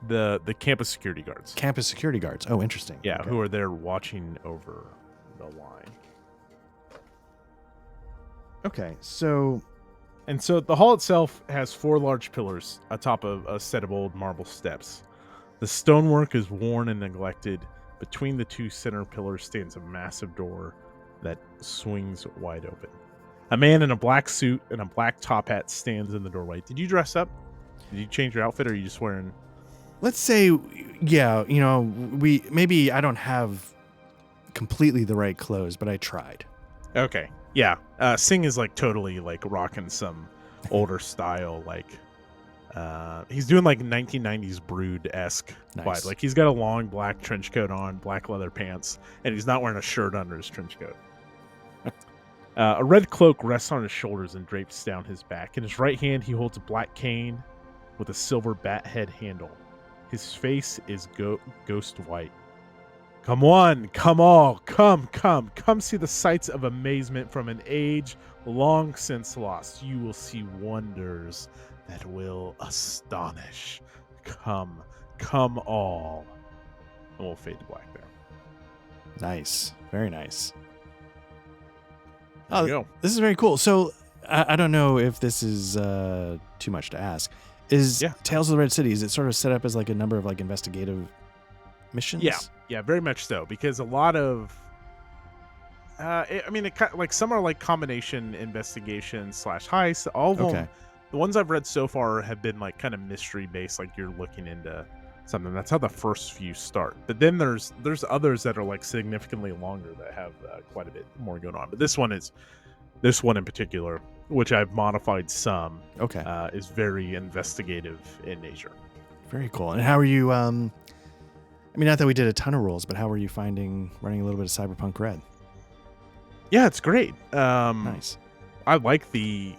The campus security guards. Campus security guards. Oh, interesting. Yeah, okay. Who are there watching over the line. Okay, so And so the hall itself has 4 large pillars atop of a set of old marble steps. The stonework is worn and neglected. Between the 2 center pillars stands a massive door that swings wide open. A man in a black suit and a black top hat stands in the doorway. Did you dress up? Did you change your outfit, or are you just wearing... let's say, yeah, maybe I don't have completely the right clothes, but I tried. Okay. Yeah. Singh is like totally like rocking some older style, like he's doing like 1990s Brood-esque Nice. vibe. Like he's got a long black trench coat on, black leather pants, and he's not wearing a shirt under his trench coat. A red cloak rests on his shoulders and drapes down his back. In his right hand, he holds a black cane with a silver bat head handle. His face is ghost white. Come on, come all, come see the sights of amazement from an age long since lost. You will see wonders that will astonish. Come all. And we'll fade to black there. Nice. Very nice. There you go. This is very cool. So I don't know if this is too much to ask. Is Tales of the Red City, is it sort of set up as like a number of like investigative missions? Yeah, very much so, because a lot of like some are like combination investigation / heist. All of them, the ones I've read so far have been like kind of mystery based, like you're looking into something. That's how the first few start. But then there's others that are like significantly longer that have quite a bit more going on. But this one in particular, which I've modified some, is very investigative in nature. Very cool. And how are you? I mean, not that we did a ton of rules, but how were you finding running a little bit of Cyberpunk Red? Yeah, it's great. Nice. I like the.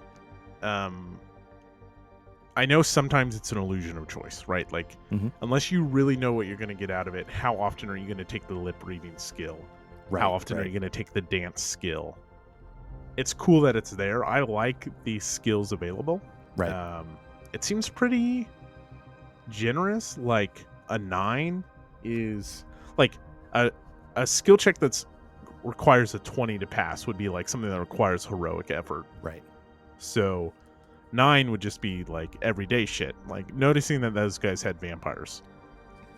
I know sometimes it's an illusion of choice, right? Like, unless you really know what you're going to get out of it, how often are you going to take the lip reading skill? Right, how often are you going to take the dance skill? It's cool that it's there. I like the skills available. Right. It seems pretty generous. Like a 9 is like a skill check that's requires a 20 to pass would be like something that requires heroic effort. Right. So 9 would just be like everyday shit. Like noticing that those guys had vampires.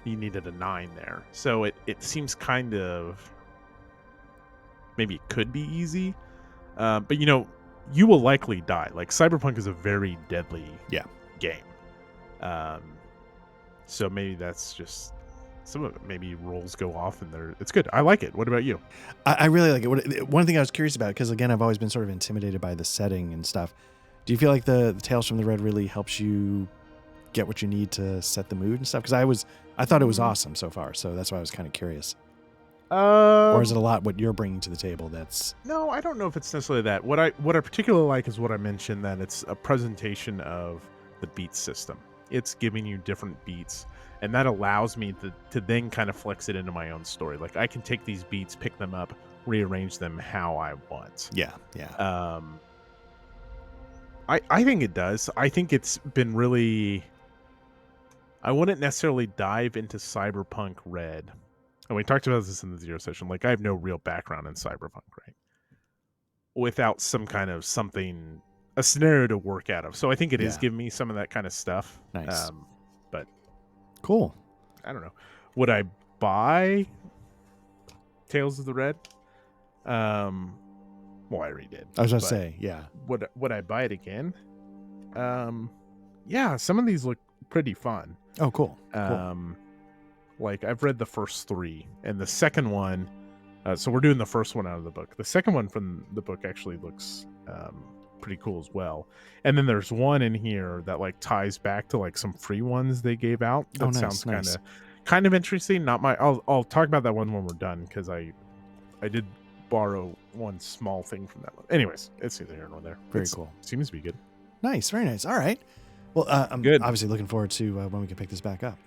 You needed a 9 there. So it seems kind of, maybe it could be easy. But you will likely die. Like Cyberpunk is a very deadly game. So maybe that's just some of it. Maybe rolls go off and it's good. I like it. What about you? I really like it. One thing I was curious about, because again, I've always been sort of intimidated by the setting and stuff. Do you feel like the Tales from the Red really helps you get what you need to set the mood and stuff? Because I thought it was awesome so far. So that's why I was kind of curious. Or is it a lot what you're bringing to the table? No, I don't know if it's necessarily that. What I particularly like is what I mentioned, that it's a presentation of the beat system. It's giving you different beats, and that allows me to then kind of flex it into my own story. Like I can take these beats, pick them up, rearrange them how I want. Yeah. I think it does. I think it's been really. I wouldn't necessarily dive into Cyberpunk Red. And we talked about this in the Zero session. Like, I have no real background in Cyberpunk, right? Without some kind of a scenario to work out of. So I think it is giving me some of that kind of stuff. Nice. But cool. I don't know. Would I buy Tales of the Red? Well, I already did. I was going to say, yeah. Would I buy it again? Yeah, some of these look pretty fun. Oh, cool. Like I've read the first 3, and the second one, so we're doing the first one out of the book. The second one from the book actually looks pretty cool as well. And then there's one in here that like ties back to like some free ones they gave out. That sounds kind of interesting. Not my. I'll talk about that one when we're done, because I did borrow one small thing from that one. Anyways, it's neither here nor there. Very cool. Seems to be good. Nice, very nice. All right. Well, I'm good. Obviously looking forward to when we can pick this back up.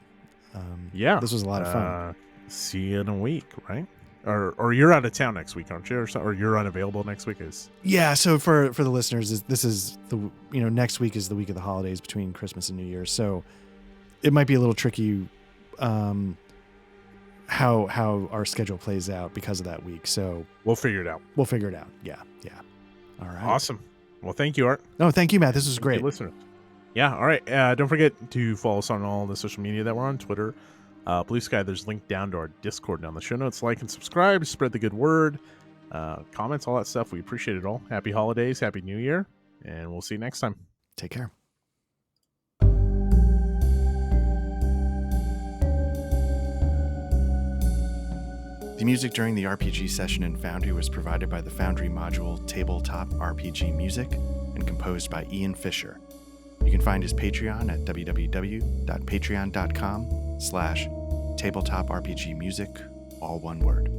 This was a lot of fun. See you in a week, right? Or you're out of town next week, aren't you? Or you're unavailable next week? Yeah. So for the listeners, this is next week is the week of the holidays between Christmas and New Year's. So it might be a little tricky how our schedule plays out because of that week. So we'll figure it out. Yeah. All right. Awesome. Well, thank you, Art. No, thank you, Matt. This was Good great. listener. Yeah. All right. Don't forget to follow us on all the social media that we're on. Twitter, Blue Sky. There's a link down to our Discord down the show notes. Like and subscribe. Spread the good word. Comments, all that stuff. We appreciate it all. Happy holidays. Happy New Year. And we'll see you next time. Take care. The music during the RPG session in Foundry was provided by the Foundry module Tabletop RPG Music and composed by Ian Fisher. You can find his Patreon at www.patreon.com/tabletop RPG music, all one word.